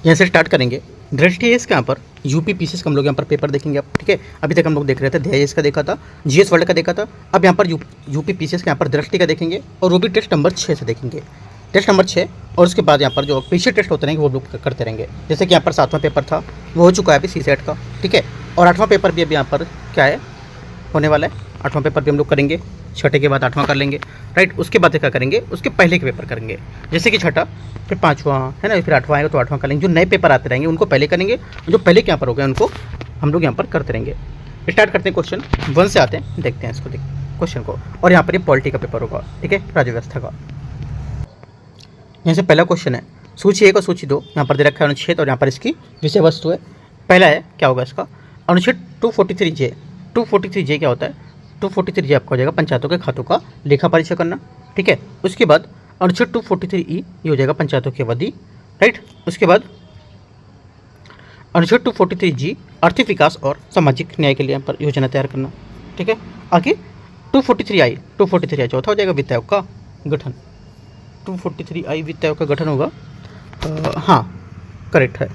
यहाँ से स्टार्ट करेंगे। दृष्टि है इसके यहाँ पर यूपी पीसीएस का हम लोग यहाँ पर पेपर देखेंगे अब, ठीक है। अभी तक हम लोग देख रहे थे ध्यान का देखा था, जीएस वर्ल्ड का देखा था। अब यहाँ पर यूपी पीसीएस के यहाँ पर दृष्टि का देखेंगे और वो भी टेस्ट नंबर 6 से देखेंगे, टेस्ट नंबर 6। और उसके बाद यहाँ पर जो पीछे टेस्ट होते रहेंगे वो लोग करते रहेंगे। जैसे कि यहाँ पर 7वां पेपर था वो हो चुका है अभी सीसेट का, ठीक है। और 8वां पेपर भी अभी यहाँ पर क्या है होने वाला है, 8वां पेपर भी हम लोग करेंगे। छठे के बाद 8वां कर लेंगे, राइट। उसके बाद क्या करेंगे, उसके पहले के पेपर करेंगे, जैसे कि छठा फिर 5वां है ना, फिर 8वां आएगा तो 8वां कर लेंगे। जो नए पेपर आते रहेंगे उनको पहले करेंगे, जो पहले के यहाँ पर हो गए उनको हम लोग यहाँ पर करते रहेंगे। स्टार्ट करते हैं, क्वेश्चन 1 से आते हैं, देखते हैं इसको क्वेश्चन को। और यहाँ पर ये पॉलिटी का पेपर होगा, ठीक है, राज्य व्यवस्था का। यहाँ से पहला क्वेश्चन है सूची 1 और सूची 2, यहाँ पर दे रखा है अनुच्छेद और यहाँ पर इसकी विषय वस्तु है। पहला है क्या होगा इसका, अनुच्छेद 243J। 243J क्या होता है, 243J आपका हो जाएगा पंचायतों के खातों का लेखा परीक्षा करना, ठीक है। उसके बाद अनुच्छेद 243E ये हो जाएगा पंचायतों की अवधि, राइट। उसके बाद अनुच्छेद 243G आर्थिक विकास और सामाजिक न्याय के लिए यहाँ पर योजना तैयार करना, ठीक है। आगे 243I चौथा हो जाएगा वित्त आयोग का गठन। 243I वित्त आयोग का गठन होगा, हाँ करेक्ट है।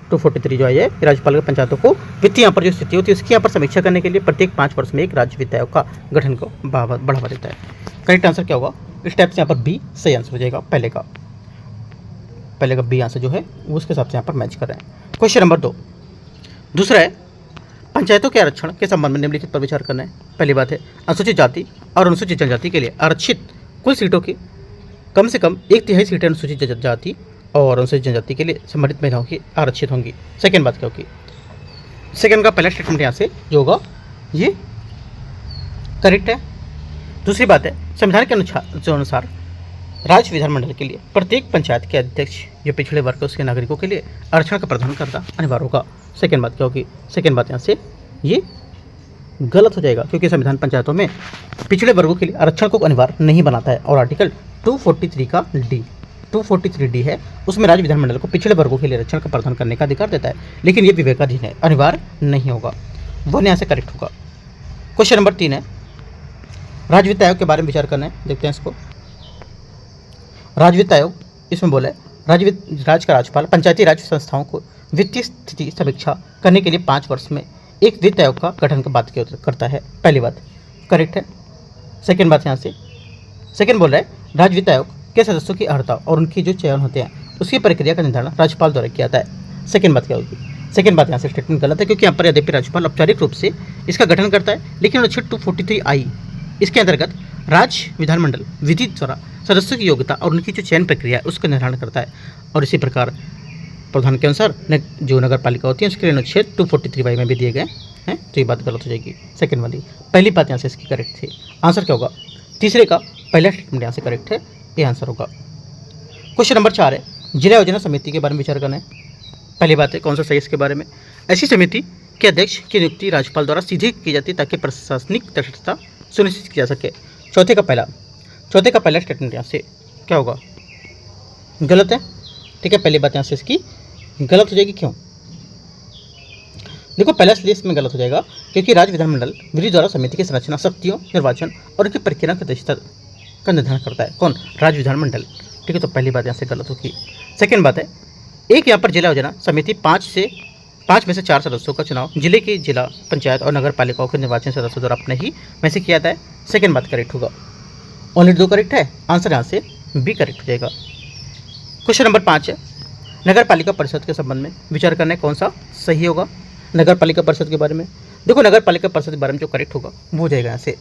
243 जो आई है राज्यपाल के पंचायतों को वित्तीय यहाँ पर जो स्थिति होती है उसकी यहाँ पर समीक्षा करने के लिए प्रत्येक 5 वर्ष में एक राज्य वित्त आयोग का गठन को बढ़ावा देता है। करेक्ट आंसर क्या होगा, इस टाइप से यहाँ पर बी सही आंसर हो जाएगा। पहले का बी आंसर जो है वो उसके हिसाब से यहाँ पर मैच कर रहे हैं। क्वेश्चन नंबर 2 दूसरा है पंचायतों के आरक्षण के संबंध में निम्नलिखित पर विचार करना है। पहली बात है अनुसूचित जाति और अनुसूचित जनजाति के लिए आरक्षित कुल सीटों की कम से कम 1/3 सीटें अनुसूचित जाति और अनुसूचित जनजाति के लिए संबंधित महिलाओं की आरक्षित होंगी। सेकेंड बात क्या होगी, सेकेंड का पहला स्टेटमेंट यहाँ से जो होगा ये करेक्ट है। दूसरी बात है संविधान के अनुसार राज्य विधानमंडल के लिए प्रत्येक पंचायत के अध्यक्ष जो पिछड़े वर्ग के उसके नागरिकों के लिए आरक्षण का प्रावधान करना अनिवार्य होगा। सेकेंड बात क्या होगी, सेकेंड बात यहाँ से ये गलत हो जाएगा क्योंकि संविधान पंचायतों में पिछड़े वर्गों के लिए आरक्षण को अनिवार्य नहीं बनाता है। और आर्टिकल 243 का डी 243D है उसमें राज्य विधानमंडल को पिछड़े वर्गों के लिए आरक्षण का प्रावधान करने का अधिकार देता है, लेकिन ये विवेकाधीन है, अनिवार्य नहीं होगा। वन यहाँ से करेक्ट होगा। क्वेश्चन नंबर 3 है राज्य वित्त आयोग के बारे में विचार करना है, देखते हैं इसको। राज्य वित्त आयोग इसमें बोला है राज्य का राज्यपाल पंचायती राज संस्थाओं को वित्तीय स्थिति समीक्षा करने के लिए 5 वर्ष में एक वित्त आयोग का गठन का बात करता है। पहली बात करेक्ट है। सेकेंड बात यहाँ से सेकेंड बोल रहा है राज्य वित्त आयोग के सदस्यों की अर्हता और उनकी जो चयन होते हैं उसकी प्रक्रिया का निर्धारण राज्यपाल द्वारा किया जाता है। सेकेंड बात क्या होगी, सेकेंड बात यहाँ से स्टेटमेंट गलत है क्योंकि यहाँ पर यद्यपि राज्यपाल औपचारिक रूप से इसका गठन करता है, लेकिन अनुच्छेद 243I इसके अंतर्गत राज्य विधानमंडल विधि द्वारा सदस्यों की योग्यता और उनकी जो चयन प्रक्रिया है उसका निर्धारण करता है। और इसी प्रकार प्रावधान के अनुसार जो नगर पालिका होती है उसके लिए अनुच्छेद 243Y में भी दिए गए हैं, तो ये बात गलत हो जाएगी सेकेंड वाली। पहली बात यहाँ से इसकी करेक्ट थी। आंसर क्या होगा, तीसरे का पहला स्टेटमेंट यहाँ से करेक्ट है, ये आंसर होगा। क्वेश्चन नंबर 4 है जिला योजना समिति के बारे में विचार करना है। पहली बात है कौन सा सही इसके बारे में, ऐसी समिति के अध्यक्ष की नियुक्ति राज्यपाल द्वारा सीधे की जाती है ताकि प्रशासनिक दक्षता सुनिश्चित की जा सके। चौथे का पहला स्टेटमेंट यहाँ से क्या होगा, गलत है, ठीक है। पहली बात यहाँ से इसकी गलत हो जाएगी, क्यों देखो पहला इसलिए इसमें गलत हो जाएगा क्योंकि राज्य विधानमंडल विधि द्वारा समिति की संरचना शक्तियों निर्वाचन और उनकी प्रक्रिया की दक्षता का निर्धारण करता है। कौन, राज्य विधानमंडल, ठीक है। तो पहली बात यहाँ से गलत होगी। सेकेंड बात है एक यहाँ पर जिला योजना समिति 5 में से 4 सदस्यों का चुनाव जिले की जिला पंचायत और नगर पालिकाओं के निर्वाचन सदस्यों द्वारा अपने ही में से किया जाता है। सेकेंड बात करेक्ट होगा, ओनली 2 करेक्ट है, आंसर यहाँ से बी करेक्ट हो जाएगा। क्वेश्चन नंबर 5 है नगर पालिका परिषद के संबंध में विचार करना है, कौन सा सही होगा। नगर पालिका परिषद के बारे में देखो, नगर पालिका परिषद के बारे में जो करेक्ट होगा वो हो जाएगा यहाँ से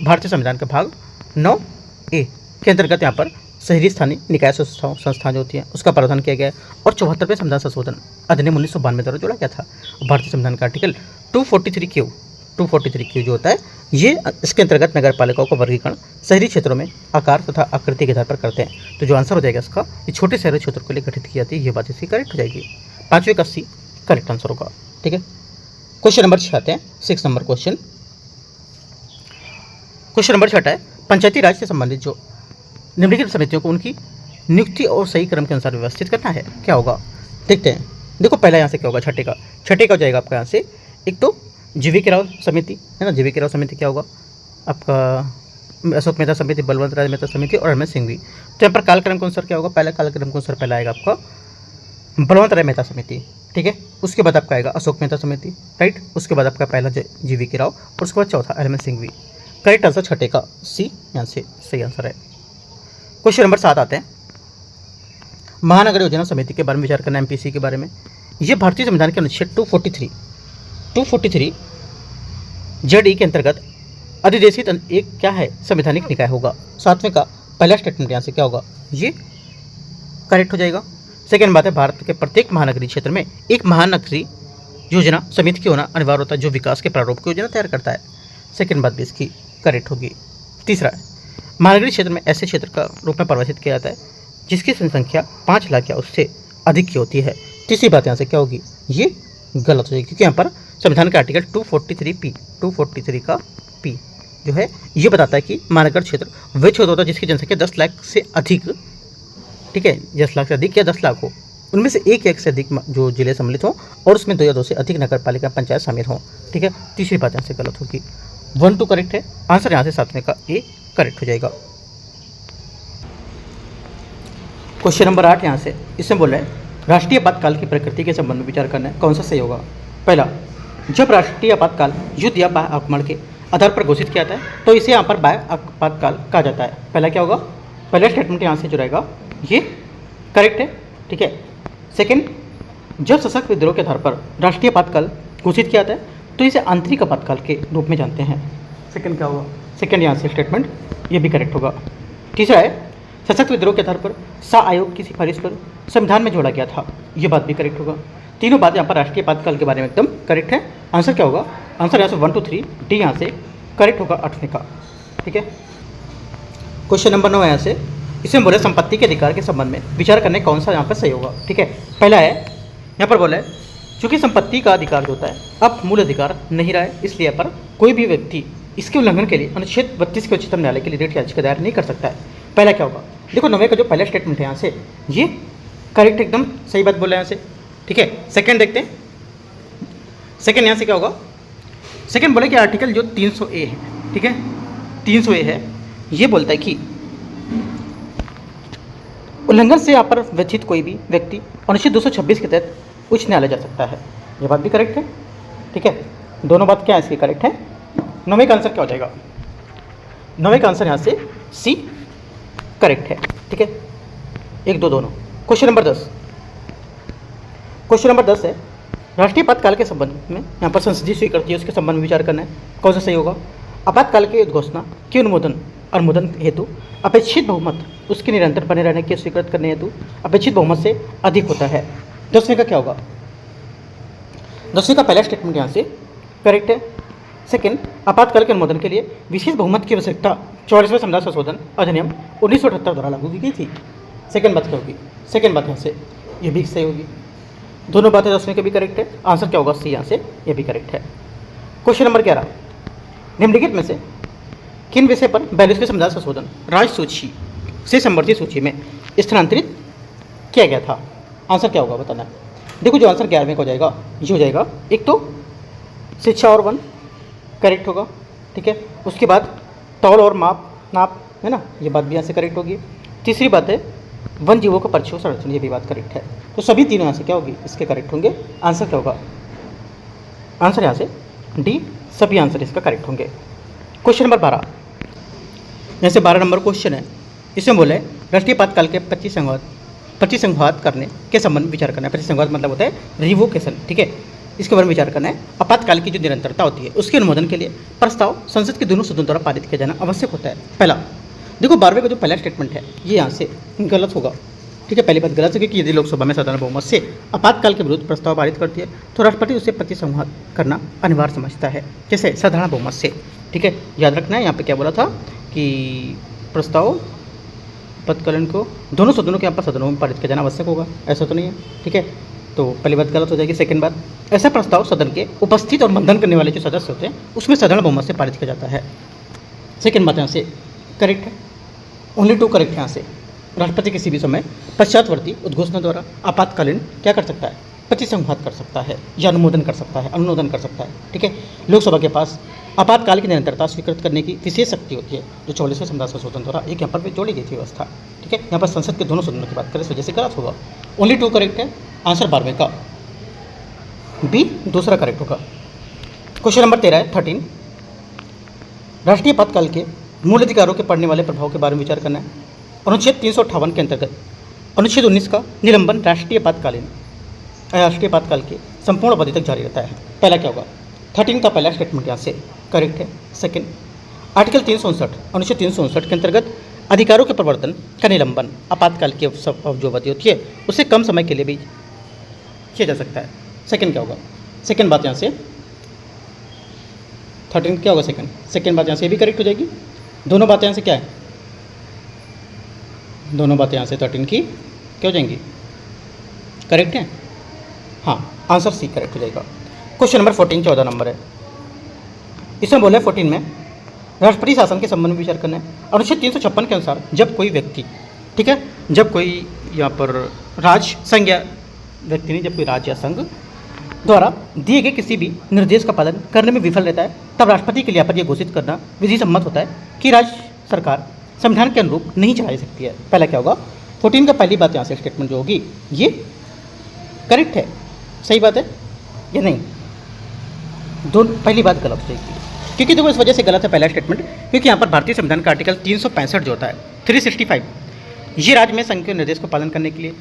भारतीय संविधान का भाग 9A के अंतर्गत यहाँ पर शहरी स्थानीय निकाय संस्थाएं जो होती हैं उसका प्रावधान किया गया है। और 74वें संविधान संशोधन अधिनियम 1992 द्वारा जोड़ा गया था। भारतीय संविधान का आर्टिकल 243Q जो होता है ये इसके अंतर्गत नगर पालिकाओं का वर्गीकरण शहरी क्षेत्रों में आकार तथा आकृति के आधार पर करते हैं। तो जो आंसर हो जाएगा इसका ये छोटे शहरी क्षेत्रों के लिए गठित की जाती है, ये बात इसकी करेक्ट हो जाएगी। 5वें का सी करेक्ट आंसर होगा, ठीक है। क्वेश्चन नंबर 6 आते हैं, 6 नंबर क्वेश्चन नंबर 6 है पंचायती राज से संबंधित जो निम्नलिखित समितियों को उनकी नियुक्ति और सही क्रम के अनुसार व्यवस्थित करना है, क्या होगा देखते हैं। देखो पहला यहाँ से क्या होगा, छठे का हो जाएगा आपका यहाँ से एक तो जीवी राव समिति है ना। जीवी राव समिति क्या होगा आपका, अशोक मेहता समिति, बलवंत राज मेहता समिति और रमेश सिंघवी। तो यहाँ पर कालक्रम के अनुसार क्या होगा, पहला कालक्रम के अनुसार पहला आएगा आपका बलवंत राय मेहता समिति, ठीक है। उसके बाद आपका आएगा अशोक मेहता समिति, राइट। उसके बाद आपका पहला GV राव और उसके बाद चौथा LM सिंघवी। करेक्ट आंसर छठे का C यहाँ से सही आंसर है। क्वेश्चन नंबर 7 आते हैं। महानगर योजना समिति के बारे में विचार करना, MPC के बारे में। यह भारतीय संविधान के अनुच्छेद 243 ZE के अंतर्गत अधिदेशित एक क्या है, संवैधानिक निकाय होगा। 7वें का पहला स्टेटमेंट यहाँ से क्या होगा, ये करेक्ट हो जाएगा। सेकेंड बात है, भारत के प्रत्येक महानगरीय क्षेत्र में एक महानगरीय योजना समिति की होना अनिवार्य होता है, जो विकास के प्रारूप की योजना तैयार करता है। सेकेंड बात भी इसकी करेक्ट होगी। तीसरा है, महानगरीय क्षेत्र में ऐसे क्षेत्र का रूप में परिभाषित किया जाता है जिसकी जनसंख्या 5 लाख या उससे अधिक की होती है। तीसरी बात यहाँ से क्या होगी, ये गलत हो जाएगी, क्योंकि यहाँ पर संविधान का आर्टिकल 243 का P जो है ये बताता है कि महानगर क्षेत्र वह क्षेत्र होता है जिसकी जनसंख्या 10 लाख से अधिक, ठीक है, 10 लाख से अधिक या 10 लाख हो, उनमें से एक से अधिक जो जिले सम्मिलित हों और उसमें 2 या 2 से अधिक नगर पालिका पंचायत शामिल हों, ठीक है। तीसरी बात यहाँ से गलत होगी। 1 2 करेक्ट है, आंसर यहाँ से 7वें का A करेक्ट हो जाएगा। क्वेश्चन नंबर 8 यहाँ से इसमें बोला है राष्ट्रीय आपातकाल की प्रकृति के संबंध में विचार करना है, कौन सा सही होगा। पहला, जब राष्ट्रीय आपातकाल युद्ध या बाह्य आक्रमण के आधार पर घोषित किया जाता है तो इसे यहाँ पर बाह्य आपातकाल कहा जाता है। पहला क्या होगा, पहला स्टेटमेंट यहाँ से जो रहेगा ये करेक्ट है, ठीक है। सेकंड, जब सशस्त्र विद्रोह के आधार पर राष्ट्रीय आपातकाल घोषित किया जाता है तो इसे आंतरिक आपातकाल के रूप में जानते हैं। सेकंड क्या होगा, सेकंड यहाँ से स्टेटमेंट ये भी करेक्ट होगा। तीसरा है, सशस्त्र विद्रोह के आधार पर शाह आयोग की सिफारिश पर संविधान में जोड़ा गया था, ये बात भी करेक्ट होगा। तीनों बात यहाँ पर राष्ट्रीय आपातकाल के बारे में एकदम करेक्ट है। आंसर क्या होगा, आंसर यहाँ से 1 2 3 D यहाँ से करेक्ट होगा 8वें का, ठीक है। क्वेश्चन नंबर 9 यहाँ से इसमें बोले संपत्ति के अधिकार के संबंध में विचार करने कौन सा यहाँ पर सही होगा, ठीक है। पहला है, यहाँ पर बोला है चूँकि संपत्ति का अधिकार जो होता है अब मूल अधिकार नहीं रहा है, इसलिए यहाँ पर कोई भी व्यक्ति इसके उल्लंघन के लिए अनुच्छेद 32 के उच्चतम न्यायालय के लिए रिट याचिका दायर नहीं कर सकता है। पहला क्या होगा, देखो 9वें का जो पहला स्टेटमेंट है यहाँ से ये करेक्ट एकदम सही बात बोला है यहाँ से, ठीक है। सेकंड देखते हैं, सेकंड यहाँ से क्या होगा, सेकंड बोले कि आर्टिकल जो 300A है, ठीक है, 300A है, ये बोलता है कि उल्लंघन से यहाँ पर व्यथित कोई भी व्यक्ति अनुच्छेद 226 के तहत उच्च न्यायालय जा सकता है, ये बात भी करेक्ट है, ठीक है। दोनों बात क्या है इसकी करेक्ट है। 9वें का आंसर क्या हो जाएगा, 9वें का आंसर यहाँ से C करेक्ट है, ठीक है। 1 2 दोनों। क्वेश्चन नंबर 10, क्वेश्चन नंबर 10 है राष्ट्रीय आपातकाल के संबंध में यहाँ पर संसदीय स्वीकृति है उसके संबंध में विचार करना है, कौन सा सही होगा। आपातकाल की घोषणा के अनुमोदन हेतु अपेक्षित बहुमत उसके निरंतर बने रहने की स्वीकृत करने हेतु अपेक्षित बहुमत से अधिक होता है। 10वें का क्या होगा, 10वें का पहला स्टेटमेंट यहाँ से करेक्ट है। सेकंड, आपातकाल के अनुमोदन के लिए विशेष बहुमत की आवश्यकता 44वें संविधान संशोधन अधिनियम 1978 द्वारा लागू की गई थी। सेकंड बात क्या होगी, सेकंड बात यहाँ से ये भी सही होगी। दोनों बातें 10वें के भी करेक्ट है, आंसर क्या होगा C यहाँ से ये भी करेक्ट है। क्वेश्चन नंबर 11, निम्नलिखित में से किन विषय पर 42वें संविधान संशोधन राज्य सूची से संवर्धित सूची में स्थानांतरित किया गया था, आंसर क्या होगा बताना। देखो जो आंसर 11वें का हो जाएगा ये हो जाएगा, एक तो शिक्षा और वन करेक्ट होगा, ठीक है। उसके बाद तौल और नाप है ना, ये बात भी यहाँ से करेक्ट होगी। तीसरी बात है वन जीवों का परिचय संरक्षण, ये भी बात करेक्ट है। तो सभी तीनों यहाँ से क्या होगी इसके करेक्ट होंगे। आंसर क्या होगा, आंसर यहाँ से D, सभी आंसर इसका करेक्ट होंगे। क्वेश्चन नंबर 12, यहाँ से 12 नंबर क्वेश्चन है, इसमें बोले राष्ट्रीय आपातकाल के प्रतिसंघवाद करने के संबंध में विचार करना है। प्रतिसंघवाद मतलब होता है रिवोकेशन, ठीक है, इसके बारे में विचार करना है। आपातकाल की जो निरंतरता होती है उसके अनुमोदन के लिए प्रस्ताव संसद के दोनों सदनों द्वारा पारित किया जाना आवश्यक होता है। पहला देखो 12वें का जो पहला स्टेटमेंट है ये यहाँ से गलत होगा, ठीक है। पहली बात गलत है कि यदि लोकसभा में साधारण बहुमत से आपातकाल के विरुद्ध प्रस्ताव पारित करती है तो राष्ट्रपति उसे प्रतिसंवाद करना अनिवार्य समझता है, जैसे साधारण बहुमत से, ठीक है। याद रखना है यहाँ पे क्या बोला था कि प्रस्ताव आपातकालीन को दोनों सदनों के यहाँ पर सदनों में पारित किया जाना आवश्यक होगा, ऐसा तो नहीं है, ठीक है। तो पहली बात गलत हो जाएगी। सेकंड बात, ऐसा प्रस्ताव सदन के उपस्थित और मंथन करने वाले जो सदस्य होते हैं उसमें साधारण बहुमत से पारित किया जाता है। सेकंड बात यहाँ से करेक्ट है, ओनली 2 करेक्ट है। यहाँ से राष्ट्रपति किसी भी समय पश्चातवर्ती उद्घोषणा द्वारा आपातकालीन क्या कर सकता है, प्रतिसंवाद कर सकता है या अनुमोदन कर सकता है, ठीक है। लोकसभा के पास आपातकाल की निरंतरता स्वीकृत करने की विशेष शक्ति होती है जो 44वें संविधान संशोधन द्वारा एक यहाँ पर जोड़ी गई थी व्यवस्था, ठीक है। यहाँ पर संसद के दोनों सदनों की बात करें इस वजह से गलत होगा। ओनली 2 करेक्ट है, आंसर 12वें का बी दूसरा करेक्ट होगा। क्वेश्चन नंबर 13 है 13, राष्ट्रीय आपातकाल के मूल अधिकारों के पड़ने वाले प्रभाव के बारे में विचार करना है। अनुच्छेद 358 के अंतर्गत अनुच्छेद 19 का निलंबन राष्ट्रीय आपातकाल के संपूर्ण अवधि तक जारी रहता है। पहला क्या होगा? 13 का पहला स्टेटमेंट यहाँ से करेक्ट है। सेकंड, आर्टिकल 359 अनुच्छेद 359 के अंतर्गत अधिकारों के प्रवर्तन का निलंबन आपातकाल की जो अवधि होती है उसे कम समय के लिए भी किया जा सकता है। सेकंड क्या होगा? सेकंड बात यहाँ से 13 क्या होगा? सेकंड बात यहाँ से भी करेक्ट हो जाएगी। दोनों बातें यहाँ से क्या है? दोनों बातें यहाँ से 13 की क्या हो जाएंगी? करेक्ट है। हाँ, आंसर सी करेक्ट हो जाएगा। क्वेश्चन नंबर 14 14 नंबर है। इसमें बोला है 14 में राष्ट्रपति शासन के संबंध में विचार करना है। अनुच्छेद 356 के अनुसार जब कोई व्यक्ति, ठीक है, जब कोई यहाँ पर राज्य संघ या व्यक्ति नहीं, जब कोई राज्य या संघ द्वारा दिए गए किसी भी निर्देश का पालन करने में विफल रहता है तब राष्ट्रपति के लिए यहाँ पर यह घोषित करना विधि सम्मत होता है कि राज्य सरकार संविधान के अनुरूप नहीं चलाई सकती है। पहला क्या होगा? 14 का पहली बात यहाँ से स्टेटमेंट जो होगी ये करेक्ट है, सही बात है या नहीं? पहली बात गलत हो जाएगी, क्योंकि देखो इस वजह से गलत है पहला स्टेटमेंट, क्योंकि यहाँ पर भारतीय संविधान का आर्टिकल 365 जो होता है 365 ये राज्य में संघ के निर्देश को पालन करने के लिए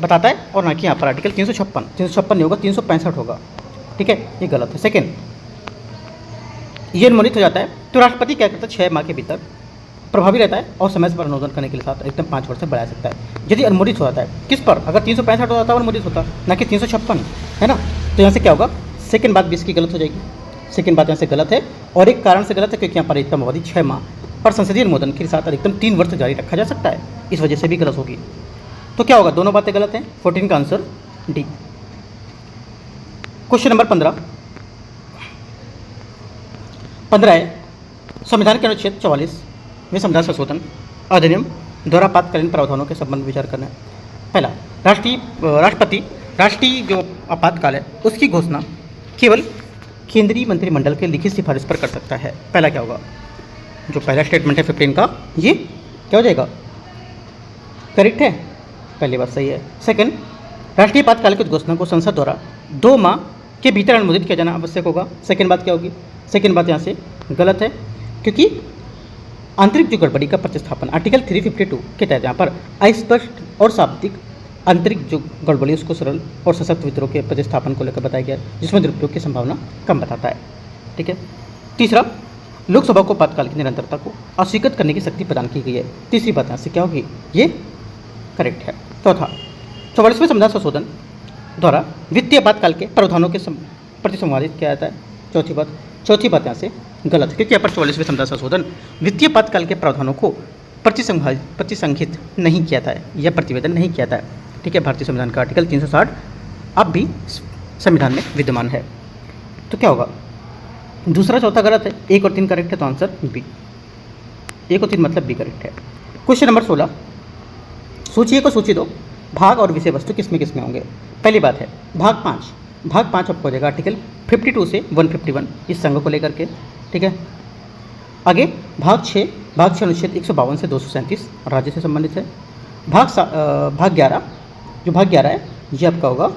बताता है, और ना कि यहाँ पर आर्टिकल 356 नहीं होगा, 365 होगा। ठीक है, ये गलत है। सेकेंड, ये अनुमोदित हो जाता है तो राष्ट्रपति क्या करता है 6 माह के भीतर प्रभावी रहता है और समय पर अनुमोदन करने के लिए साथ एकदम 5 वर्ष तक बढ़ा सकता है यदि अनुमोदित हो जाता है। किस पर? अगर 365 हो जाता है अनुमोदित होता, ना कि 356, है ना? तो यहाँ से क्या होगा? सेकेंड बात भी इसकी गलत हो जाएगी। सेकेंड बात यहाँ से गलत है, और एक कारण से गलत है क्योंकि यहाँ पर अधिकतम अवधि 6 माह पर संसदीय अनुमोदन के साथ अधिकतम 3 वर्ष जारी रखा जा सकता है, इस वजह से भी गलत होगी। तो क्या होगा? दोनों बातें गलत हैं। 14 का आंसर डी। क्वेश्चन नंबर 15 है संविधान के अनुच्छेद 44 में संविधान संशोधन अधिनियम द्वारा आपातकालीन प्रावधानों के संबंध में विचार करना है। पहला, राष्ट्रपति राष्ट्रीय जो आपातकाल है उसकी घोषणा केवल केंद्रीय मंत्रिमंडल के लिखित सिफारिश पर कर सकता है। पहला क्या होगा? जो पहला स्टेटमेंट है 15 का, ये क्या हो जाएगा? करेक्ट है, पहली बात सही है। सेकंड, राष्ट्रीय आपातकाल की घोषणा को संसद द्वारा 2 माह के भीतर अनुमोदित किया जाना आवश्यक होगा। सेकंड बात क्या होगी? सेकंड बात यहाँ से गलत है, क्योंकि आंतरिक जो गड़बड़ी का प्रतिस्थापन आर्टिकल 352 के तहत यहाँ पर अस्पष्ट और शाब्दिक आंतरिक जो गड़बड़ी उसको सरल और सशक्त विद्रोह के प्रतिस्थापन को लेकर बताया गया, जिसमें दुरुपयोग की संभावना कम बताता है। ठीक है। तीसरा, लोकसभा को आपातकाल की निरंतरता को अस्वीकृत करने की शक्ति प्रदान की गई है। तीसरी बात यहाँ से क्या होगी? ये करेक्ट है। चौथा, 44वें संविधान संशोधन द्वारा वित्तीय आपातकाल के प्रावधानों के प्रति संवादित किया जाता है। चौथी बात यहाँ से गलत है, क्योंकि यहाँ पर 44वें संविधान संशोधन वित्तीय आपातकाल के प्रावधानों को प्रतिसंहित नहीं किया था या प्रतिवेदन नहीं किया था। ठीक है, भारतीय संविधान का आर्टिकल 360 अब भी संविधान में विद्यमान है। तो क्या होगा? दूसरा चौथा गलत है, 1 और 3 करेक्ट है, तो आंसर बी। 1 और 3 मतलब बी करेक्ट है। क्वेश्चन नंबर 16, सूची को सूची दो भाग और विषय वस्तु किसमें किसमें होंगे। पहली बात है भाग 5 आपको हो जाएगा आर्टिकल 52 से 151 इस संघ को लेकर के। ठीक है, आगे भाग 6 अनुच्छेद 152 से 237 राज्य से संबंधित है। भाग 11 जो भाग 11 है ये आपका होगा,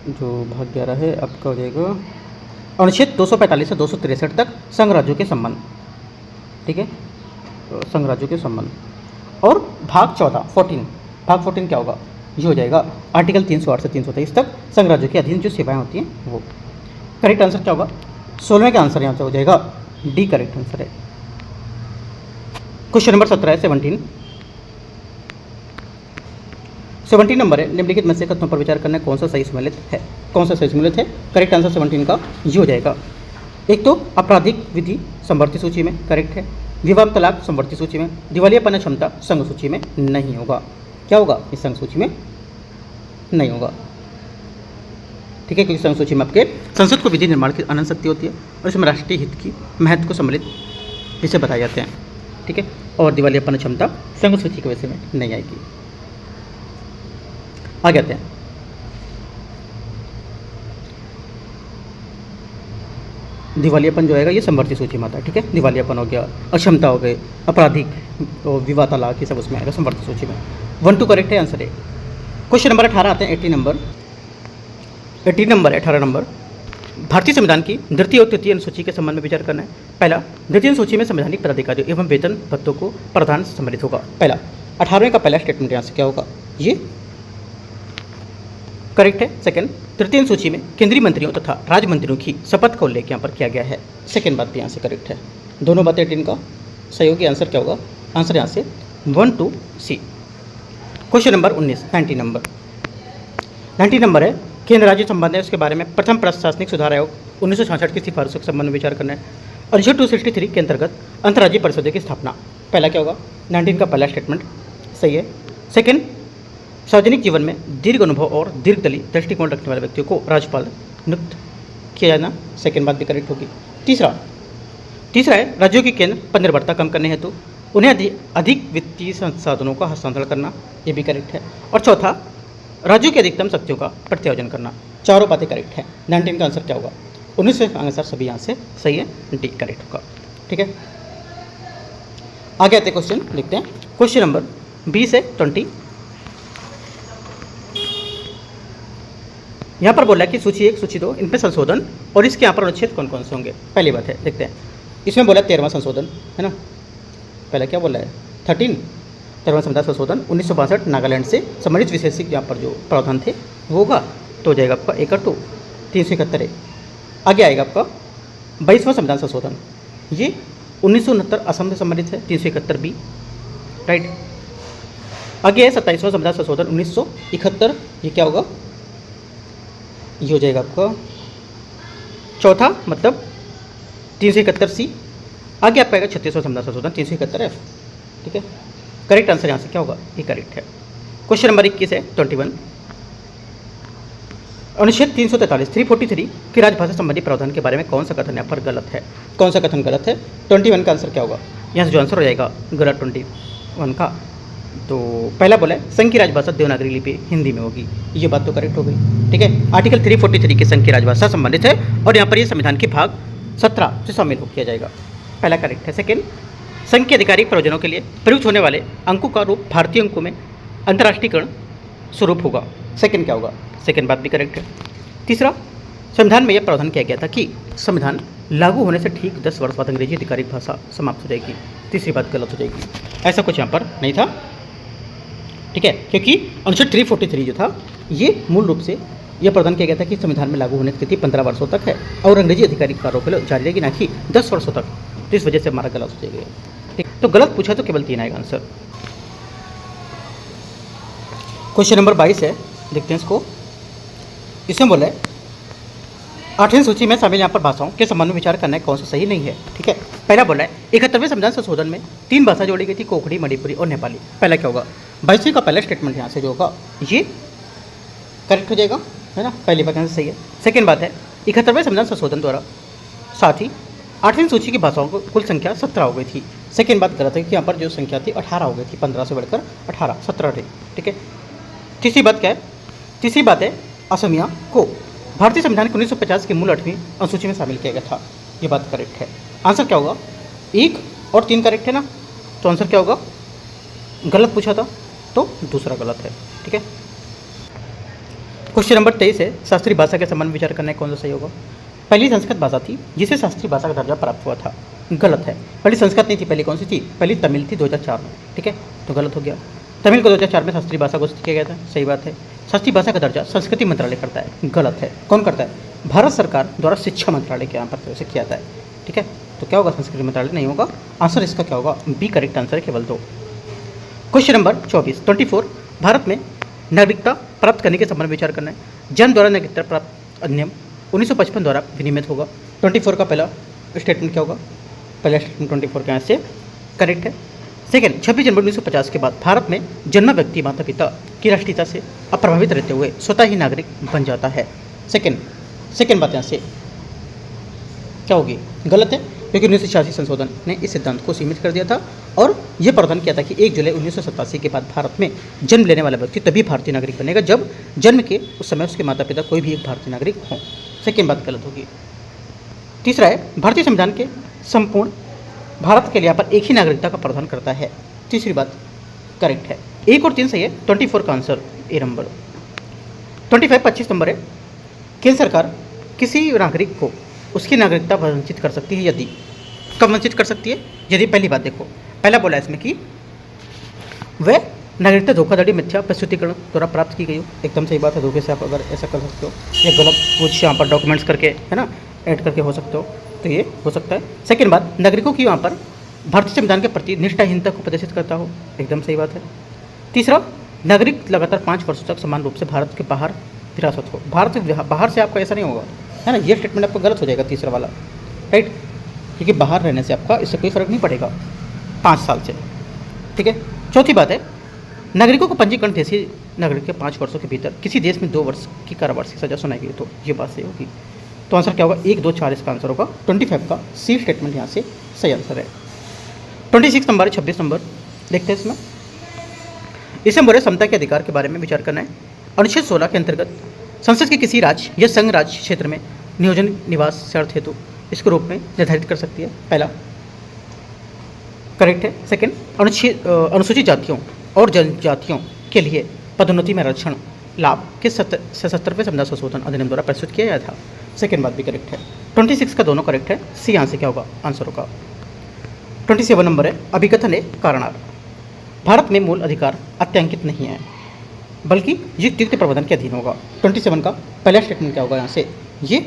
जो भाग 11 है आपका हो जाएगा अनुच्छेद 245 से 263 तक संघ राज्यों के संबंध। ठीक है, संघ राज्यों के संबंध। और भाग 14 क्या होगा? ये हो जाएगा आर्टिकल 308 से 323 तक संघ राज्यों के अधीन जो सेवाएं होती हैं वो। करेक्ट आंसर क्या होगा? 16वें का आंसर यहाँ से हो जाएगा डी, करेक्ट आंसर है। क्वेश्चन नंबर 17 है 17 नंबर है, निम्नलिखित में से कथनों पर विचार करना कौन सा सही सम्मिलित है। करेक्ट आंसर 17 का ये हो जाएगा। एक तो आपराधिक विधि समवर्ती सूची में करेक्ट है, विवाह तलाक समवर्ती सूची में, दिवालियापन क्षमता संघ सूची में नहीं होगा। क्या होगा? इस संघ सूची में नहीं होगा। ठीक है, क्योंकि संघ सूची में आपके संसद को विधि निर्माण की अनंत शक्ति होती है और इसमें राष्ट्रीय हित की महत्व को सम्मिलित विषय बताए जाते हैं। ठीक है, और दिवालियापन क्षमता संघ सूची के विषय में नहीं आएगी। आगे आते हैं। दिवालियापन जो आएगा ये समवर्ती सूची में आता है। ठीक है, दिवालियापन हो गया, अक्षमता हो गई, आपराधिक, विवाह तलाक, ये सब उसमें आएगा समवर्ती सूची में। 1 2 करेक्ट है, आंसर है। क्वेश्चन नंबर 18 आते हैं 18 नंबर। 18 नंबर भारतीय संविधान की द्वितीय और तृतीय अनुसूची के संबंध में विचार करना है। पहला, द्वितीय अनुसूची में संवैधानिक पदाधिकारियों एवं वेतन भत्तों को प्रावधान सम्मिलित होगा। पहला 18वें का पहला स्टेटमेंट यहाँ से क्या होगा, ये करेक्ट है। सेकंड, तृतीय अनुसूची में केंद्रीय मंत्रियों तथा राज्य मंत्रियों की शपथ का उल्लेख यहाँ पर किया गया है। सेकंड बात भी यहाँ से करेक्ट है। दोनों बातें 18 का सहयोगी आंसर क्या होगा, आंसर यहाँ से 1 to C। Question number 19 90 number है केंद्र राज्य संबंध है उसके बारे में। प्रथम प्रशासनिक सुधार आयोग 1966 की सिफारिशों के संबंध में विचार करना है। अनुच्छेद 263 के अंतर्गत अंतर्राज्यीय परिषदों की स्थापना। पहला क्या होगा, 19 का पहला स्टेटमेंट सही है। सेकंड, सार्वजनिक जीवन में दीर्घ अनुभव और दीर्घकालीन दृष्टिकोण रखने वाले व्यक्तियों को राज्यपाल नियुक्त किया जाना। सेकंड बात भी करेक्ट होगी। तीसरा है राज्यों की केंद्र पर निर्भरता कम करने हेतु उन्हें अधिक वित्तीय संसाधनों का हस्तांतरण करना, ये भी करेक्ट है। और चौथा, राज्यों की अधिकतम शक्तियों का प्रत्यायोजन करना। चारों बातें करेक्ट है। 19 का आंसर क्या होगा, 19 का आंसर सभी यहाँ से सही है, डी करेक्ट होगा। ठीक है, आगे आते क्वेश्चन देखते हैं। क्वेश्चन नंबर 20 से 20 यहाँ पर बोला है कि सूची 1 सूची 2 इन पे संशोधन और इसके यहाँ पर अनुच्छेद कौन कौन से होंगे। पहली बात है देखते हैं, इसमें बोला 13वां संशोधन है ना। पहले क्या बोला है 13वां संविधान संशोधन 1962 नागालैंड से संबंधित विशेषिक यहाँ पर जो प्रावधान थे वो होगा, तो हो जाएगा आपका 1 371 है। आगे आएगा आपका 22वां संविधान संशोधन, ये 1969 असम से संबंधित है, 371 बी राइट। आगे है 27वां संविधान संशोधन 1971, ये क्या होगा, ये हो जाएगा आपका चौथा मतलब 371 सी। आगे आपका आएगा 36वां संविधान संशोधन 371 एफ। ठीक है, करेक्ट आंसर यहाँ से क्या होगा, ये करेक्ट है। क्वेश्चन नंबर 21 है 21, अनुच्छेद 343 की राजभाषा संबंधी प्रावधान के बारे में कौन सा कथन यहाँ पर गलत है। कौन सा कथन गलत है, 21 का आंसर क्या होगा, यहाँ से जो आंसर हो जाएगा गलत 21 का। तो पहला बोला है संघ की राजभाषा देवनागरी लिपि हिंदी में होगी, ये बात तो करेक्ट हो गई। ठीक है, आर्टिकल 343 के संघ की राजभाषा संबंधित है और यहाँ पर ये संविधान के भाग 17 से शामिल हो किया जाएगा, पहला करेक्ट है। सेकेंड, संघ के आधिकारिक प्रयोजनों के लिए प्रयुक्त होने वाले अंकों का रूप भारतीय अंकों में अंतर्राष्ट्रीयकरण स्वरूप होगा, सेकेंड क्या होगा, सेकेंड बात भी करेक्ट है। तीसरा, संविधान में यह प्रावधान किया गया था कि संविधान लागू होने से ठीक 10 वर्ष बाद अंग्रेजी आधिकारिक भाषा समाप्त हो जाएगी, तीसरी बात गलत हो जाएगी, ऐसा कुछ यहाँ पर नहीं था। ठीक है, क्योंकि अनुच्छेद 343 जो था ये मूल रूप से यह प्रावधान किया गया था कि संविधान में लागू होने की तिथि 15 वर्षों तक है और अंग्रेजी आधिकारिक कार्यों के लिए जारी रहेगी, ना कि 10 वर्षों तक, तो इस वजह से हमारा गलत हो जाएगा। ठीक, तो गलत पूछा तो केवल 3 आएगा आंसर। क्वेश्चन नंबर 22 है, देखते हैं इसको। इसमें बोला है 8वीं सूची में शामिल यहाँ पर भाषाओं के संबंध में विचार करना है कौन सा सही नहीं है। ठीक है, पहला बोला है 71वें संविधान संशोधन में 3 भाषा जोड़ी गई थी, कोंकणी, मणिपुरी और नेपाली। पहला क्या होगा, 22वीं का पहला स्टेटमेंट यहाँ से जो होगा ये करेक्ट हो जाएगा, है ना, पहली बात यहाँ से सही है। सेकेंड बात है 71वें संविधान संशोधन द्वारा साथ ही 8वीं सूची की भाषाओं को कुल संख्या 17 हो गई थी। सेकेंड बात गलत है कि यहाँ पर जो संख्या थी 18 हो गई थी, 15 से बढ़कर 18, 17 थी। ठीक है, तीसरी बात क्या है, तीसरी बात है असमिया को भारतीय संविधान के 1950 की मूल 8वीं अनुसूची में शामिल किया गया था, ये बात करेक्ट है। आंसर क्या होगा, 1 और 3 करेक्ट है ना, तो आंसर क्या होगा, गलत पूछा था तो दूसरा गलत है। ठीक है, क्वेश्चन नंबर 23 है शास्त्रीय भाषा के संबंध में विचार करना है कौन सा सही होगा। पहली संस्कृत भाषा थी जिसे शास्त्रीय भाषा का दर्जा प्राप्त हुआ था, गलत है। पहली संस्कृत नहीं थी, पहली कौन सी थी, पहली तमिल थी 2004 में। ठीक है, तो गलत हो गया, तमिल को 2004 में शास्त्रीय भाषा घोषित किया गया था, सही बात है। शास्त्रीय भाषा का दर्जा संस्कृति मंत्रालय करता है, गलत है। कौन करता है, भारत सरकार द्वारा शिक्षा मंत्रालय के यहाँ पर से किया जाता है। ठीक है, तो क्या होगा, संस्कृति मंत्रालय नहीं होगा, आंसर इसका क्या होगा, बी करेक्ट आंसर है, केवल 2। क्वेश्चन नंबर 24 भारत में नागरिकता प्राप्त करने के संबंध में विचार करना है। जन्म द्वारा नागरिकता प्राप्त अधिनियम 1955 द्वारा विनियमित होगा। 24 का पहला स्टेटमेंट क्या होगा, पहला स्टेटमेंट 24 के यहाँ से करेक्ट है। सेकेंड, 26 जनवरी 1950 के बाद भारत में जन्म व्यक्ति माता पिता की राष्ट्रीयता से अप्रभावित रहते हुए स्वतः ही नागरिक बन जाता है। सेकेंड बात यहाँ से क्या होगी, गलत है, क्योंकि 1986 संशोधन ने इस सिद्धांत को सीमित कर दिया था और यह प्रावधान किया था कि 1 जुलाई 1987 के बाद भारत में जन्म लेने वाला व्यक्ति तभी भारतीय नागरिक बनेगा जब जन्म के उस समय उसके माता पिता कोई भी एक भारतीय नागरिक हों। सेकेंड बात गलत होगी। तीसरा है भारतीय संविधान के संपूर्ण भारत के लिए यहाँ पर एक ही नागरिकता का प्रावधान करता है, तीसरी बात करेक्ट है। 1 और 3 सही है, 24 का आंसर ए नंबर। 25 नंबर है, केंद्र सरकार किसी नागरिक को उसकी नागरिकता वंचित कर सकती है यदि, कब वंचित कर सकती है? यदि पहली बात देखो, पहला बोला इसमें कि वह नागरिकता धोखाधड़ी मिथ्या प्रस्तुतिकरण द्वारा प्राप्त की गई हो। एकदम सही बात है, धोखे से आप अगर ऐसा कर सकते हो या गलत कुछ यहाँ पर डॉक्यूमेंट्स करके, है ना, ऐड करके हो सकते हो, तो ये हो सकता है। सेकेंड बात, नागरिकों की वहाँ पर भारतीय संविधान के प्रति निष्ठाहीनता को प्रदर्शित करता हो। एकदम सही बात है। तीसरा, नागरिक लगातार 5 वर्षों तक समान रूप से भारत के बाहर हिरासत हो। भारत से बाहर से आपका ऐसा नहीं होगा, है ना, ये स्टेटमेंट आपका गलत हो जाएगा तीसरा वाला, राइट, क्योंकि बाहर रहने से आपका इससे कोई फर्क नहीं पड़ेगा 5 साल से, ठीक है। चौथी बात है, नागरिकों को पंजीकरण देशी नागरिक के 5 वर्षों के भीतर किसी देश में 2 वर्ष की कारावास की सजा सुनाई गई, तो ये बात सही होगी। तो आंसर क्या होगा? 1, 2, 4 इसका आंसर होगा। 25 का सी स्टेटमेंट यहाँ से सही आंसर है। 26 नंबर, 26 नंबर देखते हैं इसमें। इसमें बोले समता के अधिकार के बारे में विचार करना है। अनुच्छेद 16 के अंतर्गत संसद के किसी राज्य या संघ राज्य क्षेत्र में नियोजन निवास शर्त हेतु इसके रूप में निर्धारित कर सकती है। पहला करेक्ट है। सेकंड, अनुसूचित जातियों और जनजातियों के लिए पदोन्नति में आरक्षण लाभ के 77वें संविधान संशोधन अधिनियम द्वारा प्रस्तुत किया गया था। सेकंड बात भी करेक्ट है। 26 का दोनों करेक्ट है। सी यहाँ से क्या होगा? आंसर होगा। 27 नंबर है, अभिकथन है कारणार। भारत में मूल अधिकार अत्यांकित नहीं है बल्कि युक्त प्रबंधन के अधीन होगा। 27 का पहला स्टेटमेंट क्या होगा? यहाँ से ये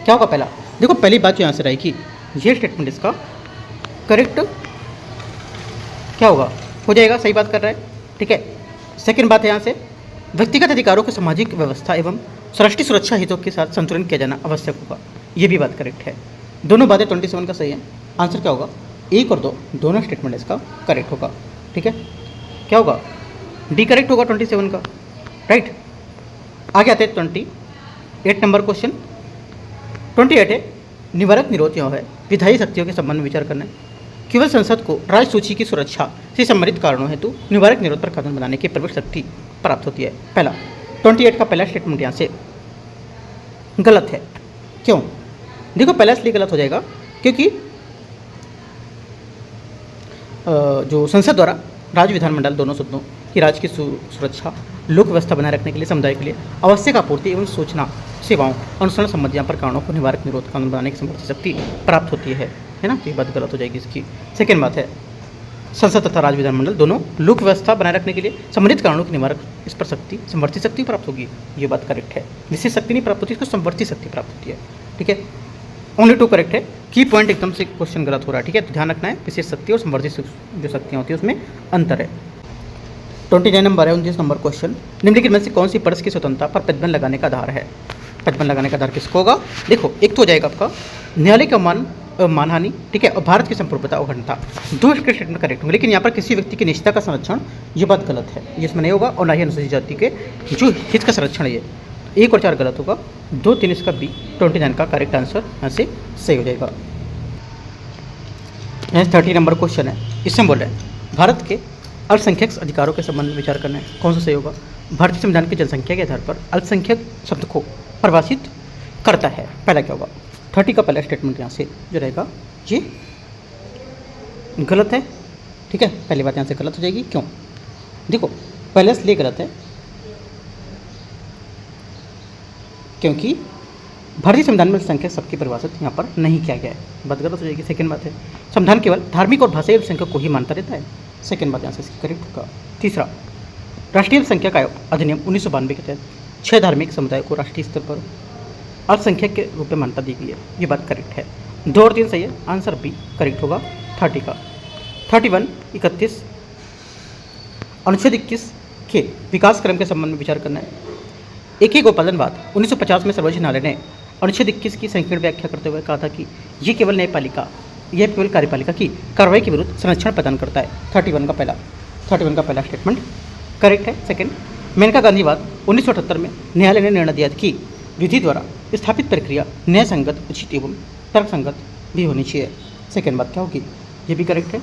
क्या होगा? पहला देखो, पहली बात जो यहाँ से रहेगी, ये स्टेटमेंट इसका करेक्ट क्या होगा? हो जाएगा, सही बात कर रहा है, ठीक है। सेकंड बात है यहाँ से, व्यक्तिगत अधिकारों की सामाजिक व्यवस्था एवं राष्ट्रीय सुरक्षा हितों के साथ संतुलन किया जाना आवश्यक होगा। ये भी बात करेक्ट है। दोनों बातें 27 का सही है। आंसर क्या होगा? 1 और 2 दोनों स्टेटमेंट इसका करेक्ट होगा, ठीक है। क्या होगा? डी करेक्ट होगा 27 का, राइट। आगे आते हैं 28 नंबर क्वेश्चन। 28 है, निवारक निरोध यह है, विधायी शक्तियों के संबंध में विचार करना है। केवल संसद को राज्य सूची की सुरक्षा से संबंधित कारणों हेतु निवारक निरोध पर कानून बनाने की प्रवेश शक्ति प्राप्त होती है। पहला 28 का पहला स्टेटमेंट यहाँ से गलत है। क्यों? देखो, पहला इसलिए गलत हो जाएगा क्योंकि जो संसद द्वारा राज्य विधानमंडल दोनों सदनों की राज्य की सुरक्षा, लोक व्यवस्था बनाए रखने के लिए, समुदाय के लिए आवश्यक आपूर्ति एवं सूचना सेवाओं अनुसरण संबंधी यहाँ पर कारणों को निवारक निरोध कानून बनाने की समर्थ शक्ति प्राप्त होती है ना। ये बात गलत हो जाएगी इसकी। सेकेंड बात है, संसद तथा राज्य विधानमंडल दोनों लोक व्यवस्था बनाए रखने के लिए संबंधित कारणों की निवारक इस पर शक्ति, समवर्ती शक्ति प्राप्त होगी। ये बात करेक्ट है। विशेष शक्ति नहीं प्राप्त होती, इसको समवर्ती शक्ति प्राप्त होती है, ठीक है। ओनली 2 करेक्ट है। की पॉइंट एकदम से क्वेश्चन गलत हो रहा है, ठीक है, तो ध्यान रखना है, विशेष शक्ति और समवर्ती जो शक्तियाँ होती है उसमें अंतर है। 29 नंबर है, 29 नंबर क्वेश्चन। निम्नलिखित में से कौन सी परस की स्वतंत्रता पर प्रतिबंध लगाने का आधार है? प्रतिबंध लगाने का आधार किसको होगा? देखो, एक तो हो जाएगा आपका न्यायालय का मानहानि, ठीक है, और भारत की संप्रभुता अखंडता। 2 इसके स्टेटमेंट करेक्ट होंगे, लेकिन यहाँ पर किसी व्यक्ति की निजता का संरक्षण, ये बात गलत है, ये इसमें नहीं होगा। और ना ही अनुसूचित जाति के जो हित का संरक्षण है, ये 1 और 4 गलत होगा। 2, 3 इसका बी 29 का करेक्ट आंसर यहाँ से सही हो जाएगा। 30 नंबर क्वेश्चन है, इसमें बोल रहे हैं भारत के अल्पसंख्यक अधिकारों के संबंध में विचार करना है। कौन सा सही होगा? भारतीय संविधान की जनसंख्या के आधार पर अल्पसंख्यक शब्द को परिभाषित करता है। पहला क्या होगा? 30 का पहला स्टेटमेंट यहाँ से जो रहेगा ये गलत है, ठीक है। पहली बात यहाँ से गलत हो जाएगी। क्यों? देखो, पहले इसलिए गलत है क्योंकि भारतीय संविधान में संख्यक शब्द की परिभाषित यहाँ पर नहीं किया गया है। बात गलत हो जाएगी। सेकंड बात है, संविधान केवल धार्मिक और भाषाई अल्पसंख्यक को ही मानता रहता है। सेकंड बात यहाँ से इसकी करेक्ट होगा। तीसरा, राष्ट्रीय अल्पसंख्यक आयोग अधिनियम 1992 के तहत 6 धार्मिक समुदाय को राष्ट्रीय स्तर पर अल्पसंख्यक के रूप में मान्यता दी गई है। ये बात करेक्ट है। 2 और 3 सही है। आंसर बी करेक्ट होगा 30 का। 31, 31 अनुच्छेद 21 के विकास क्रम के संबंध में विचार करना है। एक गोपालनवाद 1950 में सर्वोच्च न्यायालय ने अनुच्छेद 21 की संकीर्ण व्याख्या करते हुए कहा था कि यह केवल कार्यपालिका की कार्रवाई के विरुद्ध संरक्षण प्रदान करता है। 31 का पहला स्टेटमेंट करेक्ट है। सेकंड, मेनका गांधीवाद 1978 में न्यायालय ने निर्णय दिया कि विधि द्वारा स्थापित प्रक्रिया न्याय संगत, उचित एवं तर्क संगत भी होनी चाहिए। सेकंड बात क्या होगी? ये भी करेक्ट है।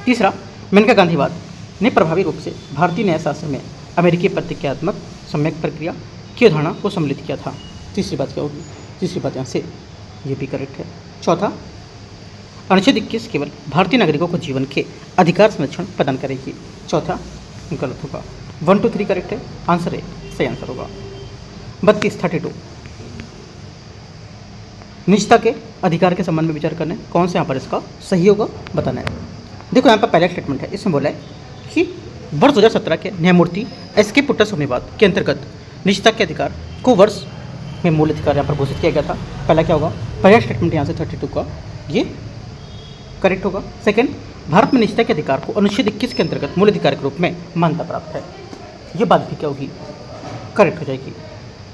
तीसरा, मेनका गांधीवाद ने प्रभावी रूप से भारतीय न्यायशास्त्र में अमेरिकी प्रतिक्रियात्मक सम्यक प्रक्रिया की अवधारणा को सम्मिलित किया था। तीसरी बात क्या होगी? तीसरी बात यहाँ से ये भी करेक्ट है। चौथा, अनुच्छेद 21 केवल भारतीय नागरिकों को जीवन के अधिकार संरक्षण प्रदान करेगी। चौथा गलत होगा। 1 2 3 करेक्ट है, आंसर है, सही आंसर होगा। 32 निजता के अधिकार के संबंध में विचार करना है, कौन सा यहाँ पर इसका सही होगा बताना है। देखो यहाँ पर पहला स्टेटमेंट है, इसमें बोला है कि वर्ष 2017 के न्यायमूर्ति एस.के. पुट्टास्वामीवाद के अंतर्गत निजता के अधिकार को वर्ष में मूल अधिकार यहाँ पर घोषित किया गया था। पहला क्या होगा, पहला स्टेटमेंट यहाँ से 32 का ये करेक्ट होगा। सेकंड, भारत में निजता के अधिकार को अनुच्छेद 21 के अंतर्गत मूल अधिकार के रूप में मान्यता प्राप्त है, ये बात भी क्या होगी, करेक्ट हो जाएगी।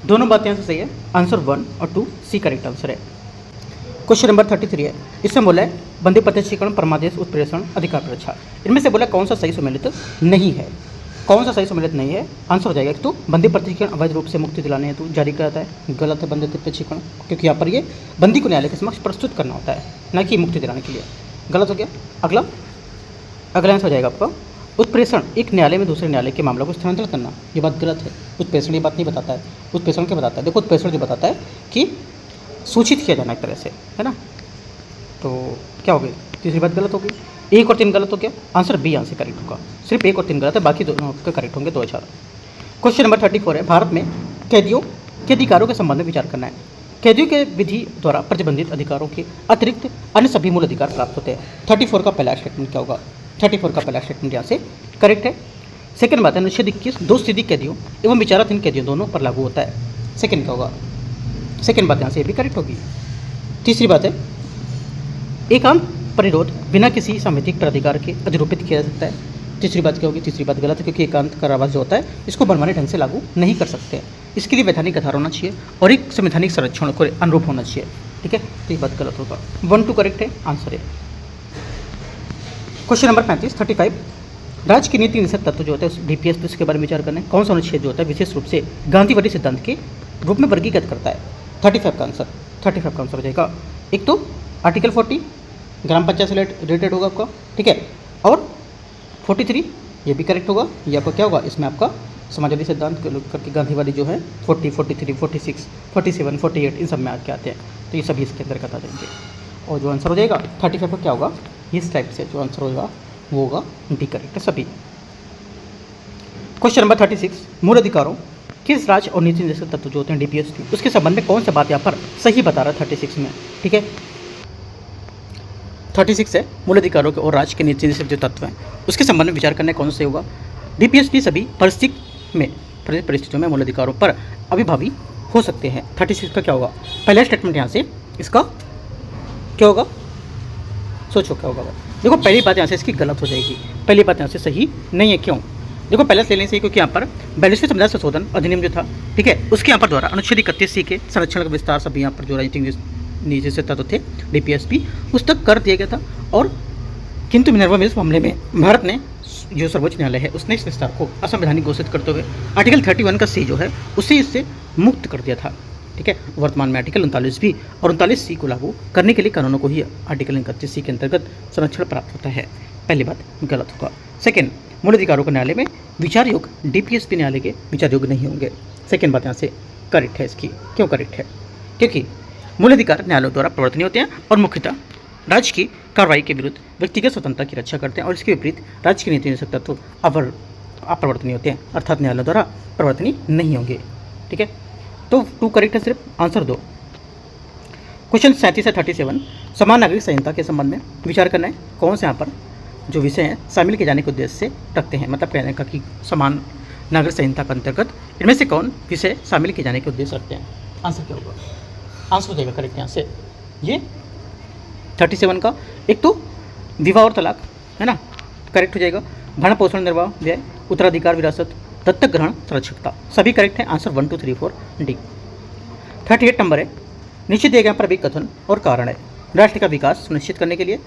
दोनों बातें यहाँ से सही है, आंसर 1 और 2 सी करेक्ट आंसर है। क्वेश्चन नंबर 33 है, इसमें बोला है बंदी प्रत्यक्षीकरण, परमादेश, उत्प्रेषण, अधिकार प्ररक्षा, इनमें से बोला कौन सा सही सम्मिलित नहीं है, कौन सा सही सम्मिलित नहीं है, आंसर हो जाएगा एक तो बंदी प्रत्यक्षीकरण अवैध रूप से मुक्ति दिलाने हेतु जारी कराता है, गलत है बंदी प्रत्यक्षीकरण, क्योंकि यहाँ पर ये बंदी को न्यायालय के समक्ष प्रस्तुत करना होता है, न कि मुक्ति दिलाने के लिए, गलत हो गया। अगला आंसर हो जाएगा आपका उत्प्रेषण, एक न्यायालय में दूसरे न्यायालय के मामलों को स्थानांतरित करना, ये बात गलत है। उत्प्रेषण ये बात नहीं बताता है, उत्प्रेषण क्या बताता है, देखो उत्प्रेषण जो बताता है कि सूचित किया जाना एक तरह से, है ना, तो क्या हो गई, तीसरी बात गलत हो गई। 1 और 3 गलत हो गया, आंसर बी यहाँ से करेक्ट होगा, सिर्फ 1 और 3 गलत है, बाकी दोनों आपके करेक्ट होंगे 2 4। क्वेश्चन नंबर 34 है, भारत में कैदियों के अधिकारों के संबंध में विचार करना है। कैदियों के विधि द्वारा प्रतिबंधित अधिकारों के अतिरिक्त अन्य सभी मूल अधिकार प्राप्त होते हैं। 34 का पहला स्टेटमेंट क्या होगा, 34 का पहला स्टेटमेंट यहाँ से करेक्ट है। सेकंड बात है, अनुच्छेद 21 दो स्थिति कैदियों एवं विचाराधीन कैदियों दोनों पर लागू होता है, सेकंड क्या होगा, सेकंड बात यहाँ से भी करेक्ट होगी। तीसरी बात है, एकांत परिरोध बिना किसी सांविधिक प्राधिकार के अधिरूपित किया जा सकता है, तीसरी बात क्या होगी, तीसरी बात गलत है, क्योंकि एकांत कारावास जो होता है इसको मनमाने ढंग से लागू नहीं कर सकते हैं, इसके लिए वैधानिक आधार होना चाहिए और एक संवैधानिक संरक्षण को अनुरूप होना चाहिए, ठीक है, तो ये बात गलत होगा। 1 2 करेक्ट है, आंसर है। क्वेश्चन नंबर 35 राज्य की नीति निषेध तत्व जो होता है उस डीपीएस तो इसके बारे में विचार करना है, कौन सा अनुच्छेद जो होता है विशेष रूप से गांधीवादी सिद्धांत के रूप में वर्गीकृत करता है। 35 का आंसर हो जाएगा, एक तो आर्टिकल 40 ग्राम पंचायत से रिलेटेड होगा आपका, ठीक है, और 43 ये भी करेक्ट होगा, ये आपका क्या होगा, इसमें आपका समाजवादी सिद्धांत करके गांधीवादी जो है 40 43 46 47 48 इन सब में आके आते हैं, तो ये सभी इसके अंतर्गत आ जाएंगे, और जो आंसर हो जाएगा 35 का क्या होगा, इस टाइप से जो आंसर होगा वो होगा डी करेक्ट है सभी। क्वेश्चन नंबर 36 मूल अधिकारों किस राज्य और नीति निषेध तत्व जो होते हैं डीपीएस उसके संबंध में कौन सा बात यहाँ पर सही बता रहा है 36 में, ठीक है। 36 है मूल अधिकारों के और राज्य के नीति निषेध जो तत्व हैं उसके संबंध में विचार करने कौन सा होगा। डीपीएस की सभी परिस्थितियों में मूल अधिकारों पर अभिभावी हो सकते हैं। 36 का क्या होगा, पहला स्टेटमेंट यहाँ से इसका क्या होगा, सोचो क्या होगा। देखो पहली बात यहाँ से इसकी गलत हो जाएगी, पहली बात यहाँ से सही नहीं है, क्यों, देखो पहले से लेने से, क्योंकि यहाँ पर 42वें संविधान संशोधन अधिनियम जो था, ठीक है, उसके यहाँ पर द्वारा अनुच्छेद 31C के संरक्षण का विस्तार सभी यहाँ पर जो राजनीतिक नीति से तत्व थे डीपीएसपी उस तक कर दिया गया था, और किंतु मिनर्वा मिल्स मामले में भारत ने जो सर्वोच्च न्यायालय है उसने इस विस्तार को असंवैधानिक घोषित करते हुए आर्टिकल 31 का सी जो है उससे इससे मुक्त कर दिया था, ठीक है। वर्तमान में आर्टिकल 39 भी और 39C को लागू करने के लिए कानूनों को ही आर्टिकल 31C के अंतर्गत संरक्षण प्राप्त होता है, पहली बात गलत होगा। सेकेंड, मूल अधिकारों को न्यायालय में विचार योग्य डीपीएसपी न्यायालय के विचार योग्य नहीं होंगे, सेकेंड बात यहाँ से करेक्ट है इसकी, क्यों करेक्ट है, क्योंकि मूल अधिकार न्यायालयों द्वारा प्रवर्तनीय होते हैं और मुख्यतः राज्य की कार्रवाई के विरुद्ध व्यक्तिगत स्वतंत्रता की रक्षा करते हैं, और इसके विपरीत राज्य की नीति निषेध तत्व अप्रवर्तनीय होते हैं, अर्थात न्यायालय द्वारा प्रवर्तनीय नहीं होंगे, ठीक है। तो 2 करेक्ट है, सिर्फ आंसर 2। क्वेश्चन 37 से 37 समान नागरिक संहिता के संबंध में विचार करना है, कौन से यहाँ पर जो विषय हैं शामिल किए जाने के उद्देश्य से रखते हैं, मतलब कहने का कि समान नागरिक संहिता के अंतर्गत इनमें से कौन विषय शामिल किए जाने के उद्देश्य रखते हैं, आंसर क्या होगा, आंसर हो जाएगा करेक्ट यहाँ से ये 37 का, एक तो विवाह और तलाक है ना, करेक्ट हो जाएगा, भरण पोषण निर्वाह व्यय, उत्तराधिकार विरासत, दत्तक ग्रहण सुरक्षितता, सभी करेक्ट है, आंसर 1 2 3 4 डी। 38 नंबर है, नीचे दिए गए पर भी कथन और कारण है, राष्ट्र का विकास सुनिश्चित करने के लिए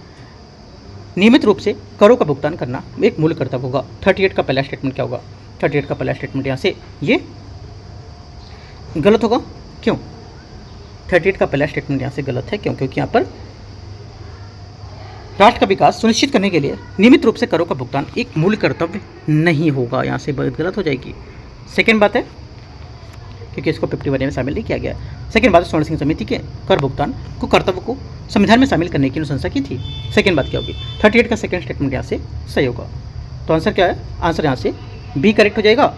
नियमित रूप से करों का भुगतान करना एक मूल कर्तव्य होगा। 38 का पहला स्टेटमेंट क्या होगा, 38 का पहला स्टेटमेंट यहाँ से ये गलत होगा, क्यों, 38 का पहला स्टेटमेंट यहाँ से गलत है, क्यों, क्योंकि यहाँ पर राष्ट्र का विकास सुनिश्चित करने के लिए नियमित रूप से करों का भुगतान एक मूल कर्तव्य नहीं होगा, यहाँ से बात गलत हो जाएगी। सेकेंड बात है, क्योंकि इसको 51 में शामिल नहीं किया गया। सेकेंड बात है, स्वर्ण सिंह समिति के कर भुगतान को कर्तव्य को संविधान में शामिल करने की अनुशंसा की थी। सेकेंड बात क्या होगी, 38 का सेकेंड स्टेटमेंट यहाँ से सही होगा, तो आंसर क्या है, आंसर यहाँ से बी करेक्ट हो जाएगा,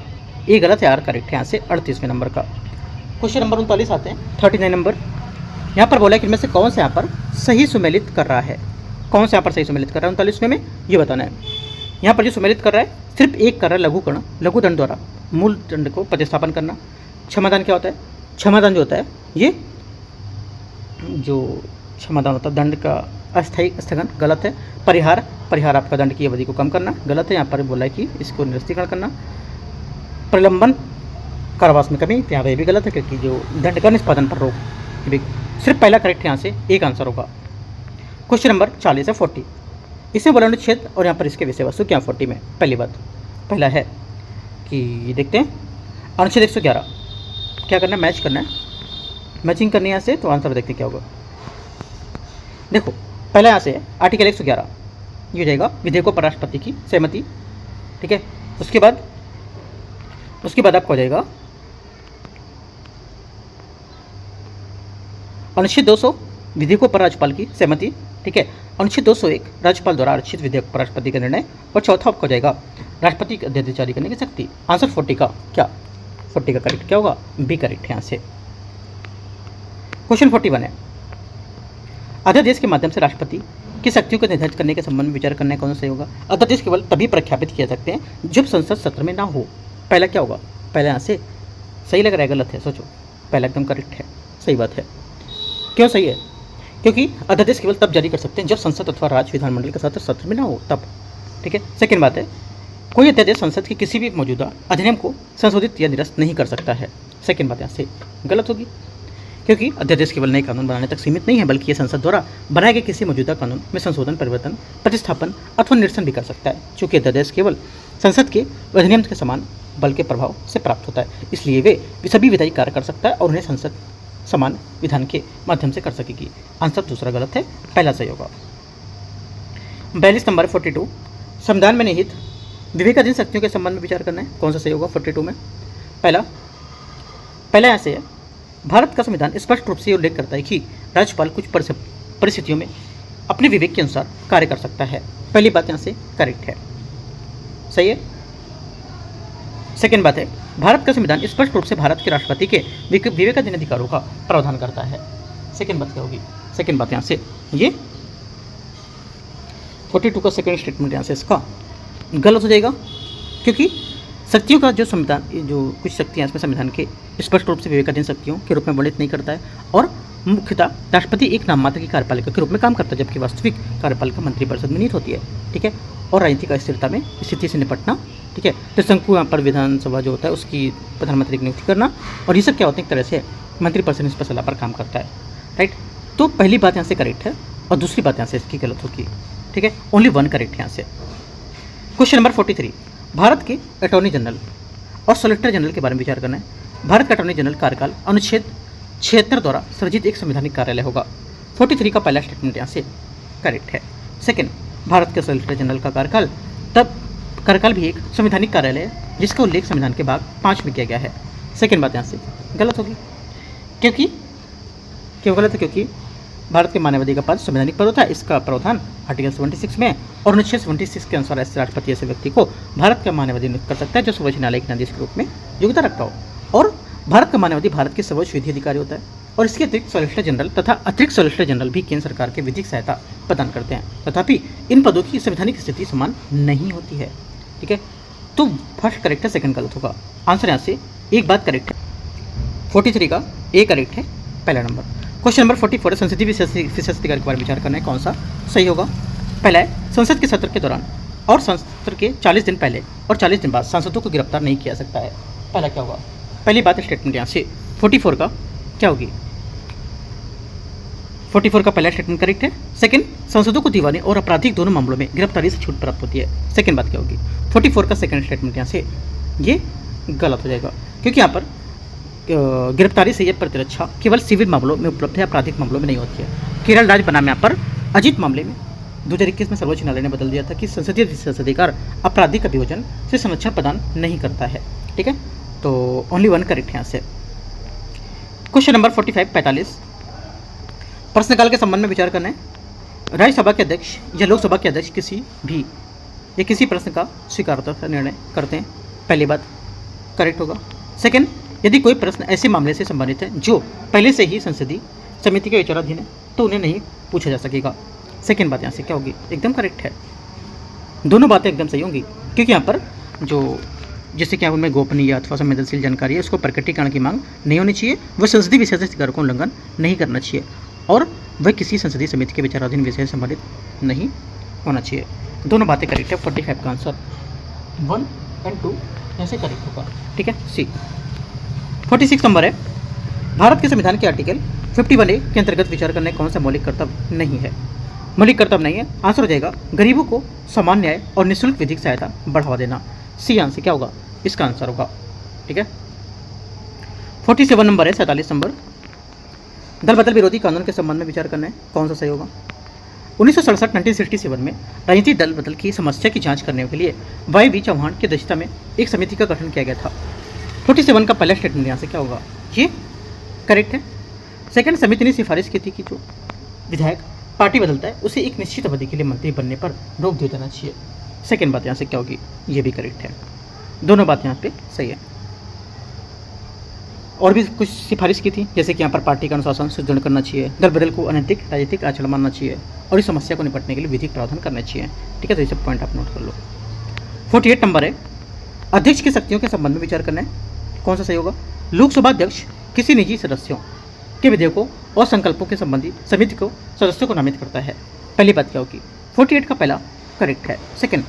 ए गलत है, आर करेक्ट है यहाँ से 38वें नंबर का। क्वेश्चन नंबर 39 आते हैं, 39 नंबर। यहाँ पर बोला है कि इनमें से कौन सा यहाँ पर सही सुमेलित कर रहा है, कौन सा यहाँ पर सही सुमेलित कर रहा है 39वें में, ये बताना है। यहाँ पर जो सुमेलित कर रहा है सिर्फ एक कर रहा है, लघुकरण, लघुदंड द्वारा मूल दंड को प्रतिस्थापन करना। क्षमादान क्या होता है, क्षमादान जो होता है ये जो क्षमादान होता है दंड का अस्थायी स्थगन, गलत है। परिहार, परिहार आपका दंड की अवधि को कम करना, गलत है। यहाँ पर बोला है कि इसको निरस्तीकरण करना। प्रलंबन, कारावास में कमी, यहाँ पर भी गलत है क्योंकि जो दंड का निष्पादन पर रोक, ये भी सिर्फ पहला करेक्ट है, यहाँ से एक आंसर होगा। क्वेश्चन नंबर 40 है 40, इसमें बोला अनुच्छेद और यहाँ पर इसके विषय वस्तु क्या 40 में। पहली बात, पहला है कि देखते हैं अनुच्छेद 111 क्या करना है, मैच करना है, मैचिंग करनी है यहाँ से, तो आंसर देखते हैं क्या होगा। देखो पहला यहाँ से आर्टिकल 111 ये हो जाएगा विधेयकों पर राष्ट्रपति की सहमति, ठीक है। उसके बाद आपको हो जाएगा अनुच्छेद 200 विधेयकों पर राज्यपाल की सहमति, ठीक है। अनुच्छेद 201 राज्यपाल द्वारा आरक्षित विधेयक पर राष्ट्रपति का निर्णय, और चौथा आपको हो जाएगा राष्ट्रपति के अध्यादेश जारी करने की शक्ति। आंसर 40 का क्या, 40 का करेक्ट क्या होगा, बी करेक्ट है यहाँ से। क्वेश्चन 41 है, अध्यादेश के माध्यम से राष्ट्रपति की शक्तियों को निर्धारित करने के संबंध में विचार करना है, कौन सा सही होगा। अध्यादेश केवल तभी प्रख्यापित किए सकते हैं जब संसद सत्र में ना हो। पहला क्या होगा, पहला यहाँ से सही लग रहा है, गलत है, सोचो। पहला एकदम करेक्ट है, सही बात है। क्यों सही है, क्योंकि अध्यादेश केवल तब जारी कर सकते हैं जब संसद अथवा राज्य विधानमंडल के साथ सत्र में ना हो, तब, ठीक है। सेकंड बात है, कोई अध्यादेश संसद के किसी भी मौजूदा अधिनियम को संशोधित या निरस्त नहीं कर सकता है। सेकंड बात यहाँ से गलत होगी, क्योंकि अध्यादेश केवल नए कानून बनाने तक सीमित नहीं है, बल्कि ये संसद द्वारा बनाए गए किसी मौजूदा कानून में संशोधन, परिवर्तन, प्रतिस्थापन अथवा निरसन भी कर सकता है। चूँकि अध्यादेश केवल संसद के अधिनियम के समान बल के प्रभाव से प्राप्त होता है, इसलिए वे सभी विधायी कार्य कर सकता है और उन्हें संसद समान विधान के माध्यम से कर सकेगी। आंसर दूसरा गलत है, पहला सही होगा। 42 नंबर 42, संविधान में निहित विवेकाधीन शक्तियों के संबंध में विचार करना है, कौन सा सही होगा 42 में। पहला यहाँ से है, भारत का संविधान स्पष्ट रूप से उल्लेख करता है कि राज्यपाल कुछ परिस्थितियों में अपने विवेक के अनुसार कार्य कर सकता है। पहली बात यहाँ से करेक्ट है, सही है। सेकेंड बात है, भारत का संविधान स्पष्ट रूप से भारत के राष्ट्रपति के विवेकाधीन अधिकारों का प्रावधान करता है। सेकेंड बात क्या होगी, सेकेंड बात यहाँ से ये 42 का सेकेंड स्टेटमेंट यहाँ से इसका गलत हो जाएगा, क्योंकि शक्तियों का जो संविधान, जो कुछ शक्तियाँ इसमें संविधान के स्पष्ट रूप से विवेकाधीन शक्तियों के रूप में वर्णित नहीं करता है, और मुख्यतः राष्ट्रपति एक नाम मात्र की कार्यपालिका के रूप में काम करता है, जबकि वास्तविक कार्यपालिका मंत्रिपरिषद में निहित होती है, ठीक है। और राजनीतिक अस्थिरता में स्थिति से निपटना, ठीक है। त्रिशंकु यहाँ पर विधानसभा जो होता है उसकी प्रधानमंत्री की नियुक्ति करना, और ये सब क्या होता है, एक तरह से मंत्रिपरिषद इस पर सलाह पर काम करता है, राइट। तो पहली बात यहाँ से करेक्ट है और दूसरी बात यहाँ से इसकी गलत होगी, ठीक है। ओनली वन करेक्ट है यहाँ से। क्वेश्चन नंबर 43, भारत के अटॉर्नी जनरल और सोलिसिटर जनरल के बारे में विचार करना है। भारत का अटॉर्नी जनरल कार्यकाल अनुच्छेद 76 द्वारा सृजित एक संवैधानिक कार्यालय होगा। 43 का पहला स्टेटमेंट यहाँ से करेक्ट है। सेकंड, भारत के सोलिसिटर जनरल का कार्यकाल भी एक संवैधानिक कार्यालय है जिसका उल्लेख संविधान के भाग 5 में किया गया है। सेकंड बात यहाँ से गलत होगी, क्यों गलत है, क्योंकि भारत के मानवाधिकार का पद संवैधानिक पद होता है, इसका प्रावधान आर्टिकल 76 में, और अनुच्छेद 76 के अनुसार ऐसे राष्ट्रपति ऐसे व्यक्ति को भारत का मानवाधिकार नियुक्त कर सकता है जो सर्वोच्च न्यायालय के न्यायाधीश के रूप में योग्यता रखता हो। और भारत का मानवाधिकार भारत के सर्वोच्च विधि अधिकारी होता है, और इसके अतिरिक्त सोलिसिटर जनरल तथा अतिरिक्त सोलिसिटर जनरल भी केंद्र सरकार के विधिक सहायता प्रदान करते हैं। तथापि इन पदों की संवैधानिक स्थिति समान नहीं होती है, ठीक है। तो फर्स्ट करेक्ट है, सेकंड गलत होगा। आंसर यहाँ से एक बात करेक्ट है, 43 का ए करेक्ट है, पहला नंबर। क्वेश्चन नंबर 44, संसदीय विशेष अधिकार के बारे में विचार करना है, कौन सा सही होगा। पहला है, संसद के सत्र के दौरान और सत्र के 40 दिन पहले और 40 दिन बाद सांसदों को गिरफ्तार नहीं किया सकता है। पहला क्या होगा, पहली बात स्टेटमेंट यहाँ से 44 का क्या होगी, 44 का पहला स्टेटमेंट करेक्ट है। सेकंड, सांसदों को दीवानी और आपराधिक दोनों मामलों में गिरफ्तारी से छूट प्राप्त होती है। सेकंड बात क्या होगी, 44 का सेकंड स्टेटमेंट यहाँ से ये गलत हो जाएगा, क्योंकि यहाँ पर गिरफ्तारी से यह प्रतिरक्षा केवल सिविल मामलों में उपलब्ध है, आपराधिक मामलों में नहीं होती है। केरल राज्य बनाम यहाँ पर अजीत मामले में 2021 में सर्वोच्च न्यायालय ने बदल दिया था कि संसदीय विशेष अधिकार आपराधिक अभियोजन से संरक्षण प्रदान नहीं करता है, ठीक है। तो ओनली वन करेक्ट है यहाँ से। क्वेश्चन नंबर 45 प्रश्नकाल के संबंध में विचार करना है। राज्यसभा के अध्यक्ष या लोकसभा के अध्यक्ष किसी प्रश्न का स्वीकारता का निर्णय करते हैं। पहली बात करेक्ट होगा। सेकंड, यदि कोई प्रश्न ऐसे मामले से संबंधित है जो पहले से ही संसदीय समिति के विचाराधीन है तो उन्हें नहीं पूछा जा सकेगा। सेकंड बात यहाँ से क्या होगी, एकदम करेक्ट है। दोनों बातें एकदम सही होंगी, क्योंकि यहाँ पर जो जैसे कि उनमें गोपनीय अथवा संवेदनशील जानकारी है उसको प्रकटीकरण की मांग नहीं होनी चाहिए, वह संसदीय विषय से अधिकार का उल्लंघन नहीं करना चाहिए, और वह किसी संसदीय समिति के विचाराधीन विषय से संबंधित नहीं होना चाहिए। दोनों बातें करेक्ट है। 45 का आंसर 1 और 2 ऐसे करेक्ट होगा। ठीक है, सी। 46 नंबर है, भारत के संविधान के आर्टिकल 51A के अंतर्गत विचार करने कौन सा मौलिक कर्तव्य नहीं है? मौलिक कर्तव्य नहीं है, आंसर हो जाएगा गरीबों को समान न्याय और निःशुल्क विधिक सहायता बढ़ावा देना। सी आंसर क्या होगा, इसका आंसर होगा। ठीक है। 47 नंबर है, 47 नंबर, दल बदल विरोधी कानून के संबंध में विचार करना है, कौन सा सही होगा? 1967 में राजनीतिक दल बदल की समस्या की जांच करने के लिए वाई चौहान की अध्यक्षता में एक समिति का गठन किया गया था। 47 का पहला स्टेटमेंट यहाँ से क्या होगा, ये करेक्ट है। सेकंड, समिति ने सिफारिश की थी कि जो विधायक पार्टी बदलता है उसे एक निश्चित अवधि के लिए मंत्री बनने पर रोक दिया जाना चाहिए। सेकंड बात यहाँ से क्या होगी, ये भी करेक्ट है। दोनों बात यहाँ पे सही है। और भी कुछ सिफारिश की थी, जैसे कि यहाँ पर पार्टी का अनुशासन सुदृढ़ करना चाहिए, दल बदल को अनैतिक राजनीतिक आचरण मानना चाहिए, और इस समस्या को निपटने के लिए विधिक प्रावधान करना चाहिए। ठीक है, तो ये सब पॉइंट आप नोट कर लो। 48 नंबर है, अध्यक्ष की शक्तियों के संबंध में विचार करना है, कौन सा सही होगा? लोकसभा अध्यक्ष किसी निजी सदस्यों के विधेयकों और संकल्पों के संबंधी समिति को सदस्यों को नामित करता है। पहली बात क्या होगी, 48 का पहला करेक्ट है। सेकंड,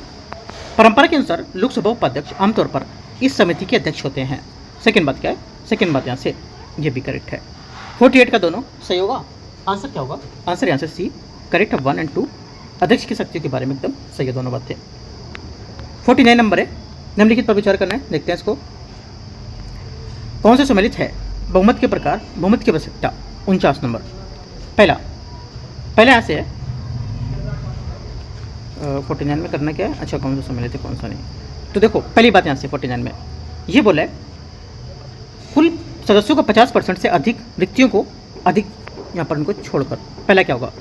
परंपरा के अनुसार लोकसभा उपाध्यक्ष आमतौर पर इस समिति के अध्यक्ष होते हैं। सेकंड बात क्या है, सेकंड बात यहाँ से ये भी करेक्ट है। 48 का दोनों सही होगा। आंसर क्या होगा, आंसर यहाँ से सी करेक्ट है। 1 और 2 अध्यक्ष की शक्तियों के बारे में एकदम सही है दोनों बातें। 49 नंबर है, निम्नलिखित पर विचार करना है, देखते हैं इसको। कौन से सम्मिलित है बहुमत के प्रकार, बहुमत की आवश्यकता? 49 नंबर। पहला यहाँ से है 49 में करना क्या है, अच्छा कौन सा सम्मिलित है कौन सा नहीं। तो देखो पहली बात यहाँ से 49 में ये बोला है कुल सदस्यों को 50% से अधिक रिक्तियों को अधिक यहाँ पर उनको छोड़कर, पहला क्या होगा?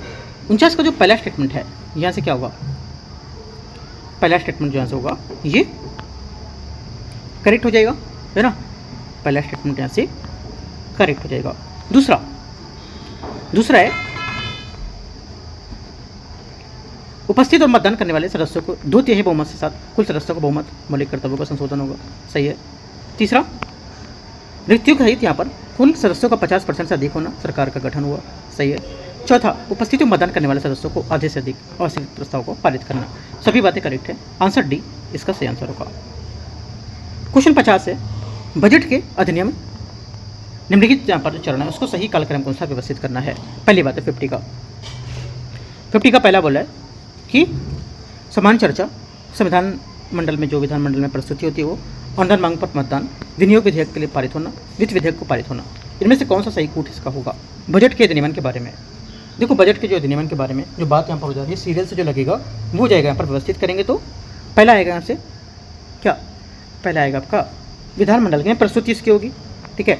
49 का जो पहला स्टेटमेंट है यहाँ से क्या होगा, पहला स्टेटमेंट जो यहाँ से होगा ये करेक्ट हो जाएगा, है ना। पहला स्टेटमेंट यहाँ से करेक्ट हो जाएगा। दूसरा है उपस्थित और मतदान करने वाले सदस्यों को 2/3 बहुमत के साथ कुल सदस्यों को बहुमत मौलिक कर्तव्यों का संशोधन होगा, सही है। तीसरा, रिक्तियों के सहित यहाँ पर कुल सदस्यों का 50% से अधिक होना, सरकार का गठन हुआ, सही है। चौथा, उपस्थित और मतदान करने वाले सदस्यों को आधे से अधिक अवस्थित प्रस्ताव को पारित करना, सभी बातें करेक्ट है। आंसर डी इसका सही आंसर होगा। क्वेश्चन 50 है, बजट के अधिनियम निम्नलिखित यहाँ पर जो चरण है उसको सही कालक्रम के अनुसार व्यवस्थित करना है। पहली बात है 50 का पहला बोला है कि समान चर्चा संविधान मंडल में, जो विधानमंडल में प्रस्तुति होती है वो, अनुदान मांग पर मतदान, विनियोग विधेयक के लिए पारित होना, वित्त विधेयक को पारित होना, इनमें से कौन सा सही कूट इसका होगा? बजट के अधिनियम के बारे में देखो, बजट के जो अधिनियम के बारे में जो बात यहाँ पर हो जाती है सीरियल से जो लगेगा वो जाएगा यहाँ पर व्यवस्थित करेंगे। तो पहला आएगा यहाँ से क्या, पहला आएगा आपका विधानमंडल की प्रस्तुति इसकी होगी, ठीक है।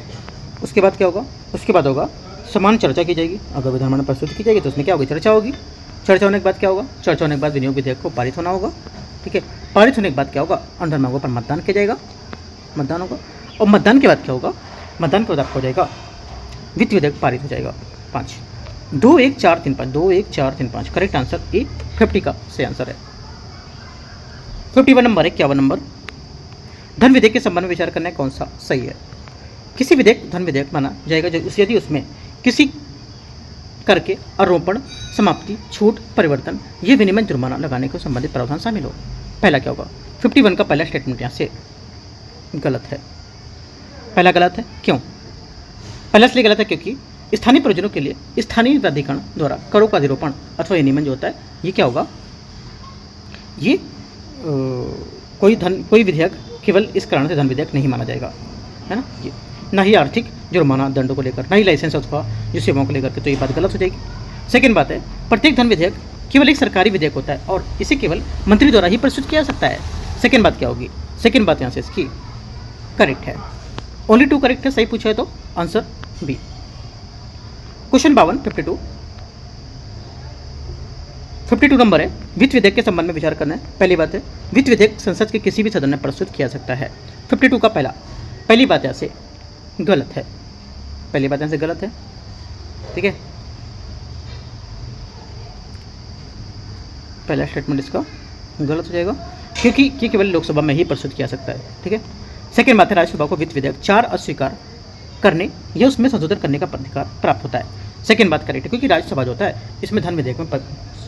उसके बाद क्या होगा, उसके बाद होगा समान चर्चा की जाएगी, अगर विधानमंडल प्रस्तुति की जाएगी तो उसमें क्या होगी, चर्चा होगी। चर्चा होने के बाद क्या होगा, चर्चा होने के बाद विनियोग विधेयक को पारित होना होगा, ठीक है। पारित होने के बाद क्या होगा, अनुदान मांगों पर मतदान किया जाएगा, मतदान होगा। और मतदान के बाद क्या होगा, मतदान के बाद आपका हो जाएगा वित्त विधेयक पारित हो जाएगा। 5 2 1 4 3 5 2 1 4 3 5 करेक्ट आंसर ए 50 का सही आंसर है। 51 नंबर है, 51 नंबर, धन विधेयक के संबंध में विचार करना है, कौन सा सही है? किसी विधेयक धन विधेयक माना जाएगा यदि उसमें किसी कर के आरोपण, समाप्ति, छूट, परिवर्तन, ये विनिमय जुर्माना लगाने को संबंधित प्रावधान शामिल हो। पहला क्या होगा, 51 का पहला स्टेटमेंट यहाँ से गलत है। पहला गलत है, क्यों? पहला इसलिए गलत है क्योंकि स्थानीय प्रयोजनों के लिए स्थानीय प्राधिकरण द्वारा करों का अधिरोपण अथवा विनिमय जो होता है ये क्या होगा, ये कोई विधेयक केवल इस कारण से धन विधेयक नहीं माना जाएगा, है ना। ये ना ही आर्थिक जुर्माना दंडों को लेकर, ना ही लाइसेंस अथवा जो सेवाओं को लेकर के, तो ये बात गलत हो जाएगी। सेकंड बात है, प्रत्येक धन विधेयक केवल एक सरकारी विधेयक होता है और इसे केवल मंत्री द्वारा ही प्रस्तुत किया जा सकता है। सेकंड बात क्या होगी, सेकंड बात यहाँ से इसकी करेक्ट है। ओनली 2 करेक्ट है, सही पूछा है तो आंसर बी। क्वेश्चन 52 52 नंबर है, वित्त विधेयक के संबंध में विचार करना है। पहली बात है, वित्त विधेयक संसद के किसी भी सदन में प्रस्तुत किया जा सकता है। 52 का पहली बात यहाँ से गलत है, पहली बात यहाँ से गलत है, ठीक है, पहला स्टेटमेंट इसका गलत हो जाएगा क्योंकि ये केवल लोकसभा में ही प्रस्तुत किया सकता है, ठीक है। सेकेंड बात है, राज्यसभा को वित्त विधेयक 4 अस्वीकार करने या उसमें संशोधन करने का अधिकार प्राप्त होता है। सेकेंड बात करेक्ट है क्योंकि राज्यसभा जो होता है इसमें धन विधेयक में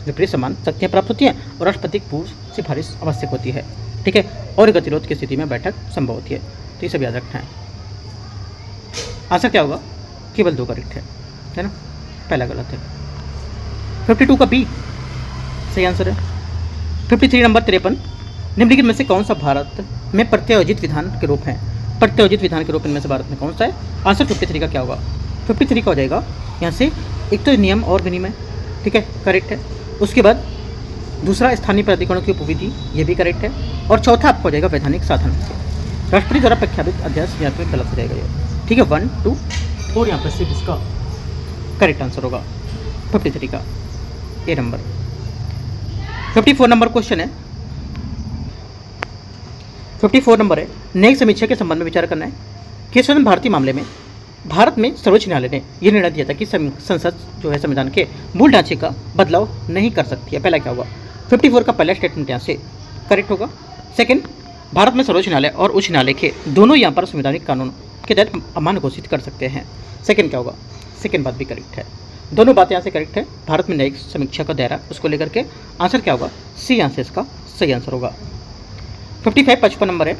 विपरीत समान शक्तियाँ प्राप्त होती हैं और राष्ट्रपति की पूर्व सिफारिश आवश्यक होती है, ठीक है, और गतिरोध की स्थिति में बैठक संभव होती है। तो ये सब याद रखना है। आंसर क्या होगा? केवल 2 करेक्ट है ना, पहला गलत है। 52 का बी सही आंसर है। 53 नंबर 53, निम्नलिखित में से कौन सा भारत में प्रत्यायोजित विधान के रूप है? प्रत्यायोजित विधान के रूप इनमें से भारत में कौन सा है? आंसर 53 का क्या होगा? 53 का हो जाएगा यहाँ से एक तो नियम और विनिमय, ठीक है, करेक्ट है। उसके बाद दूसरा स्थानीय प्राधिकरणों की उपविधि, ये भी करेक्ट है। और चौथा आपको हो जाएगा वैधानिक साधन, राष्ट्रपति द्वारा प्रख्यापित अध्यादेश, यहाँ पे गलत हो जाएगा ये, ठीक है। 1, 2 और यहाँ पर सिर्फ इसका करेक्ट आंसर होगा 53 का ए नंबर। 54 नंबर क्वेश्चन है, 54 नंबर है, न्यायिक समीक्षा के संबंध में विचार करना है कि स्वतंत्र भारतीय मामले में भारत में सर्वोच्च न्यायालय ने यह निर्णय दिया था कि संसद जो है संविधान के मूल ढांचे का बदलाव नहीं कर सकती है। पहला क्या होगा? 54 का पहला स्टेटमेंट यहाँ से करेक्ट होगा। सेकंड, भारत में सर्वोच्च न्यायालय और उच्च न्यायालय के दोनों यहाँ पर संवैधानिक कानून के तहत अमान्य घोषित कर सकते हैं। सेकंड क्या होगा? सेकंड बात भी करेक्ट है, दोनों बातें यहाँ से करेक्ट है। भारत में न्यायिक समीक्षा का दायरा उसको लेकर के आंसर क्या होगा? सी आंसर इसका सही आंसर होगा। 55 नंबर है,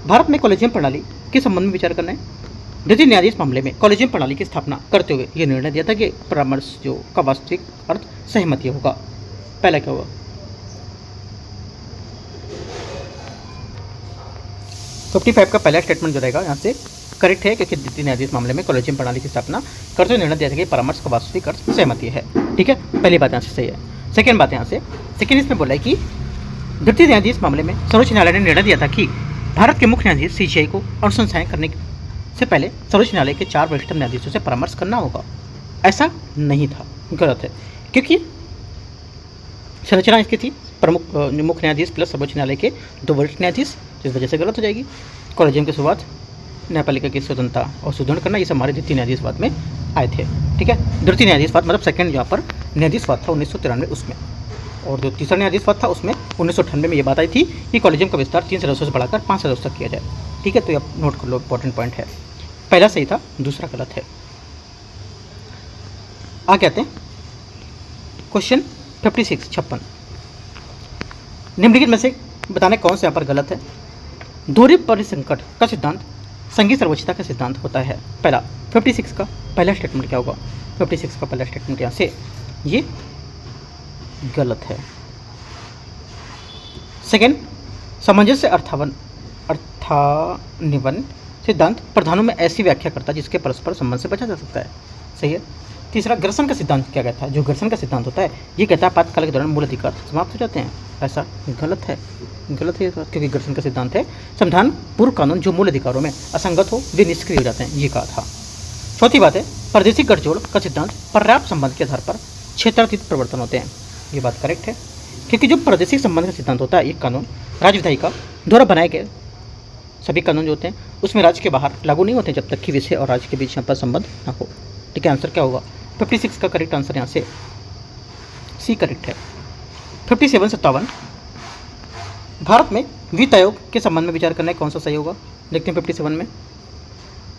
भारत में कॉलेजियम प्रणाली के संबंध में विचार करना है। द्वितीय न्यायाधीश मामले में कॉलेजियम प्रणाली की स्थापना करते हुए यह निर्णय दिया था कि परामर्श जो का वास्तविक अर्थ सहमति होगा। पहला क्या होगा? तो 55 का पहला स्टेटमेंट जो रहेगा यहाँ से करेक्ट है क्योंकि द्वितीय न्यायाधीश मामले में कॉलेजियम प्रणाली की स्थापना करते हुए निर्णय दिया था कि परामर्श का वास्तविक अर्थ सहमति है, ठीक है, पहली बात यहाँ से सही है। सेकेंड बात यहाँ से सेकेंड इसमें बोला है कि द्वितीय न्यायाधीश मामले में सर्वोच्च न्यायालय ने निर्णय दिया था कि भारत के मुख्य न्यायाधीश सीजीआई को अनुशंसाएं करने से पहले सर्वोच्च न्यायालय के 4 वरिष्ठ न्यायाधीशों से परामर्श करना होगा। ऐसा नहीं था, गलत है, क्योंकि संरचना इसकी थी प्रमुख मुख्य न्यायाधीश प्लस सर्वोच्च न्यायालय के 2 वरिष्ठ न्यायाधीश, जिस वजह से गलत हो जाएगी। कॉलेजियम की शुरुआत, न्यायपालिका की स्वतंत्रता और सुदृढ़ करना, ये सब हमारे द्वितीय न्यायाधीशवाद में आए थे, ठीक है। द्वितीय न्यायाधीशवाद मतलब सेकेंड यहाँ पर न्यायाधीशवाद था 1993 उसमें, और जो तीसरा न्यायाधीशवाद था उसमें 1998 में ये बात आई थी कि कॉलेजियम का विस्तार 3 सदस्यों से बढ़ाकर 5 सदस्यों तक किया जाए, ठीक है। तो ये नोट कर लो, इंपॉर्टेंट पॉइंट है। पहला सही था, दूसरा गलत है। आगे आते हैं क्वेश्चन 56 निम्नलिखित में से बताने कौन से यहाँ पर गलत है। दोहरे परिसंकट का सिद्धांत संघीय सर्वोच्चता का सिद्धांत होता है। पहला 56 का पहला स्टेटमेंट क्या होगा? 56 का पहला स्टेटमेंट यहाँ से ये गलत है। सेकेंड, सामंजस्य अर्थान्वयन सिद्धांत प्रधानों में ऐसी व्याख्या करता है जिसके परस्पर संबंध से बचा जा सकता है, सही है। तीसरा, घर्षण का सिद्धांत क्या कहता है? जो घर्षण का सिद्धांत होता है ये कहता है आपातकाल के दौरान मूल अधिकार समाप्त हो जाते हैं। ऐसा गलत है, गलत है क्योंकि घर्षण का सिद्धांत है संविधान पूर्व कानून जो मूल अधिकारों में असंगत हो वे निष्क्रिय हो जाते हैं, ये कहा था। चौथी बात है, प्रादेशिक गठजोड़ का सिद्धांत पर्याप्त संबंध के आधार पर क्षेत्रातीत परिवर्तन होते हैं, ये बात करेक्ट है क्योंकि जो प्रादेशिक संबंध का सिद्धांत होता है ये कानून राज्य विधायिका द्वारा बनाए गए सभी कानून जो होते हैं उसमें राज्य के बाहर लागू नहीं होते जब तक कि विषय और राज्य के बीच यहाँ पर संबंध ना हो, ठीक है। आंसर क्या होगा? 56 का करेक्ट आंसर यहाँ से सी करेक्ट है। 57 भारत में वित्त आयोग के संबंध में विचार करना है, कौन सा सही होगा? देखते हैं 57 में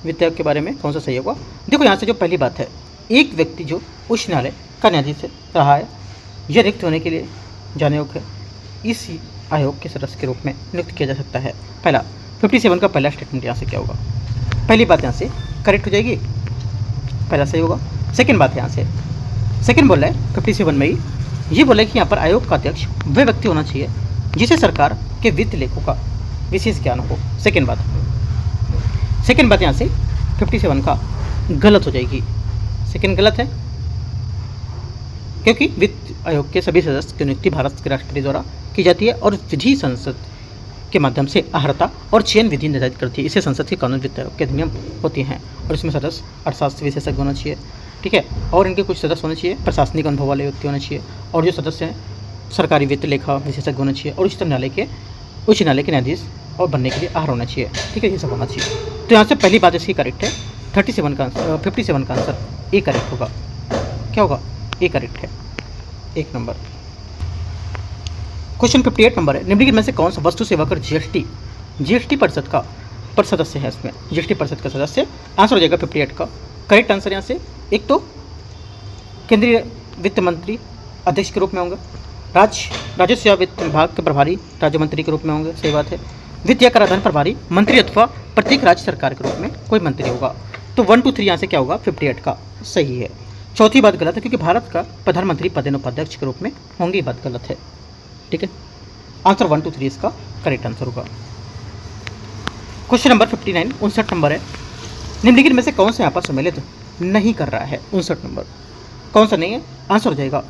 वित्त आयोग के बारे में कौन सा सही होगा। देखो यहाँ से जो पहली बात है, एक व्यक्ति जो उच्च न्यायालय का न्यायाधीश रहा है यह रिक्त होने के लिए जाने योग्य है, इस आयोग के सदस्य के रूप में नियुक्त किया जा सकता है। पहला 57 का पहला स्टेटमेंट यहाँ से क्या होगा? पहली बात यहाँ से करेक्ट हो जाएगी, पहला सही होगा। सेकंड बात यहाँ से सेकंड बोल रहा है 57 में ही ये बोला है कि यहाँ पर आयोग का अध्यक्ष वह व्यक्ति होना चाहिए जिसे सरकार के वित्त लेखों का विशेष ज्ञान हो। सेकंड बात यहाँ से 57 का गलत हो जाएगी, सेकंड गलत है क्योंकि वित्त आयोग के सभी सदस्य की नियुक्ति भारत के राष्ट्रपति द्वारा की जाती है और विधि संसद के माध्यम से अर्हता और चयन विधि निर्धारित करती है। इसे संसद के कानून वित्त आयोग के अधिनियम होती हैं और इसमें सदस्य अर्थशास्त्र विशेषज्ञ होना चाहिए, ठीक है। और इनके कुछ सदस्य होने चाहिए प्रशासनिक अनुभव वाले व्यक्ति होने चाहिए और जो सदस्य हैं सरकारी वित्त लेखा विशेषज्ञ होने चाहिए और उच्चतम न्यायालय के उच्च न्यायालय के न्यायाधीश और बनने के लिए आहार होना चाहिए। ठीक है, ये सब होना चाहिए। तो यहाँ से पहली बात इसकी करेक्ट है। 57 का आंसर 57 का आंसर ए करेक्ट होगा। क्या होगा? ए करेक्ट है, 1 नंबर। क्वेश्चन 58 नंबर है, निम्नलिखित में से कौन सा वस्तु सेवा कर जीएसटी परिषद का सदस्य है? इसमें जीएसटी परिषद का सदस्य आंसर हो जाएगा 58 का। करेक्ट आंसर यहाँ से एक तो केंद्रीय वित्त मंत्री अध्यक्ष के रूप में होंगे, राजस्व या वित्त विभाग के प्रभारी राज्य मंत्री के रूप में होंगे, सही बात है। वित्त या कराधान प्रभारी मंत्री अथवा प्रत्येक राज्य सरकार के रूप में कोई मंत्री होगा। तो 1 2 3 यहाँ से क्या होगा? 58 का सही है। चौथी बात गलत है, क्योंकि भारत का प्रधानमंत्री पदेन उपाध्यक्ष के रूप में होंगे, बात गलत है। ठीक है, आंसर 1 2 3 इसका करेक्ट आंसर होगा। क्वेश्चन नंबर 59 59 नंबर है, निम्नलिखित में से कौन सा यहाँ पर सम्मिलित नहीं कर रहा है? 59 नंबर कौन सा नहीं है? आंसर हो जाएगा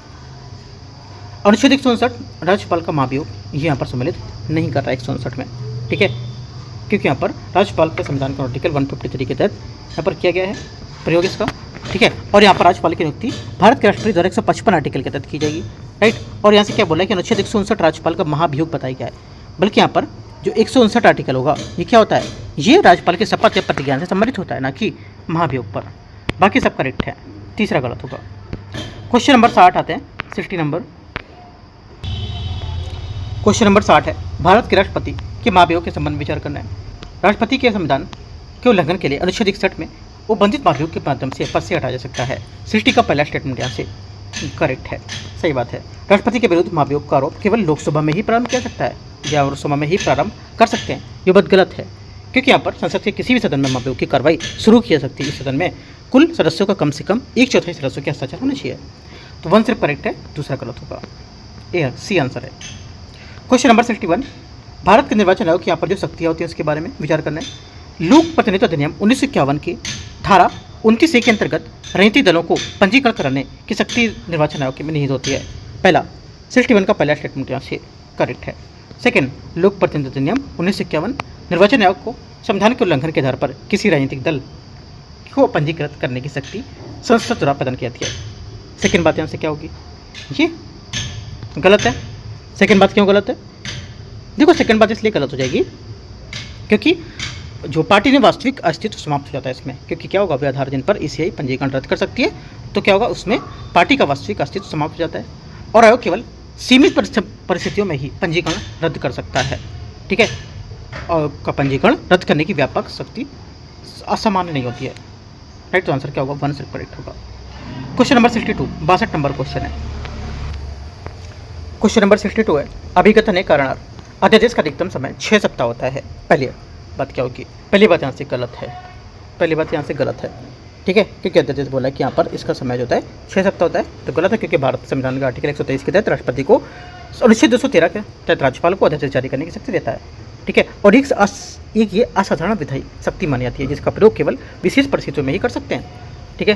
अनुच्छेद 159 राज्यपाल का महाभियोग, ये यहाँ पर सम्मिलित नहीं कर रहा है 159 में। ठीक है, क्योंकि यहाँ पर राज्यपाल के संविधान का आर्टिकल 153 के तहत यहाँ पर किया गया है प्रयोग इसका। ठीक है, और यहाँ पर राज्यपाल की नियुक्ति भारत के राष्ट्रपति द्वारा 155 आर्टिकल के तहत की जाएगी। राइट, और यहाँ से क्या बोला है कि अनुच्छेद 159 राज्यपाल का महाभियोग बताया गया है, बल्कि यहाँ पर जो 159 आर्टिकल होगा ये क्या होता है? ये राज्यपाल के शपथ या प्रतिज्ञा से संबंधित होता है, ना कि महाभियोग पर। बाकी सब करेक्ट है, तीसरा गलत होगा। क्वेश्चन नंबर 60 आते हैं, 60 नंबर। क्वेश्चन नंबर 60 है, भारत के राष्ट्रपति के महाभियोग के संबंध में विचार करना है। राष्ट्रपति के संविधान के उल्लंघन के लिए अनुच्छेद 61 में उपबंधित महाभियोग के माध्यम से पद से हटाया जा सकता है। 60 का पहला स्टेटमेंट यहाँ से करेक्ट है, सही बात है। राष्ट्रपति के विरुद्ध महाभियोग का आरोप केवल लोकसभा में ही प्रारंभ किया सकता है या लोकसभा में ही प्रारंभ कर सकते हैं, ये बात गलत है, क्योंकि यहाँ पर संसद के किसी भी सदन में महाभियोग की कार्रवाई शुरू की जा सकती है। इस सदन में कुल सदस्यों का कम से कम 1/4 सदस्यों के हस्ताक्षर होने चाहिए। तो 1 सिर्फ करेक्ट है, दूसरा गलत होगा, ए सी आंसर है। क्वेश्चन नंबर 61, भारत के निर्वाचन आयोग की यहाँ पर जो शक्तियाँ होती हैं उसके बारे में विचार करना है। लोक प्रतिनिधित्व अधिनियम 1951 की धारा 29A के अंतर्गत राजनीतिक दलों को पंजीकरण कराने की शक्ति निर्वाचन आयोग में निहित होती है। पहला 61 का पहला स्टेटमेंट यहाँ से करेक्ट है। सेकेंड, लोक प्रतिनिधित्व अधिनियम 1951 निर्वाचन आयोग को संविधान के उल्लंघन के आधार पर किसी राजनीतिक दल को पंजीकृत करने की शक्ति संसद द्वारा प्रदान की जाती है। सेकेंड बात यहाँ से क्या होगी? ये गलत है। सेकेंड बात क्यों गलत है? देखो, सेकेंड बात इसलिए गलत हो जाएगी क्योंकि जो पार्टी ने वास्तविक अस्तित्व समाप्त हो जाता है इसमें, क्योंकि क्या होगा? वे आधार जिन पर ईसीआई पंजीकरण रद्द कर सकती है, तो क्या होगा? उसमें पार्टी का वास्तविक अस्तित्व समाप्त हो जाता है और आयोग केवल सीमित परिस्थितियों में ही पंजीकरण रद्द कर सकता है। ठीक है, और का पंजीकरण रद्द करने की व्यापक शक्ति असामान्य नहीं होती है। राइट, तो आंसर क्या होगा? 1 सिर्फ करेक्ट होगा। क्वेश्चन नंबर 62 62 नंबर क्वेश्चन है। क्वेश्चन नंबर 62 है, अभिकथन कारण अध्यादेश का अधिकतम समय 6 सप्ताह होता है। पहली बात क्या होगी? पहली बात यहाँ से गलत है, पहली बात यहाँ से गलत है। ठीक है, क्योंकि अध्यादेश बोला है कि यहाँ पर इसका समय जो होता है 6 सप्ताह होता है, तो गलत है, क्योंकि भारत संविधान का आर्टिकल 123 के तहत राष्ट्रपति को अनुच्छेद 213 के तहत राज्यपाल को अध्यादेश जारी करने की शक्ति देता है। ठीक है, और एक ये असाधारण विधायी शक्ति मानी जाती है जिसका प्रयोग केवल विशेष परिस्थितियों में ही कर सकते हैं। ठीक है,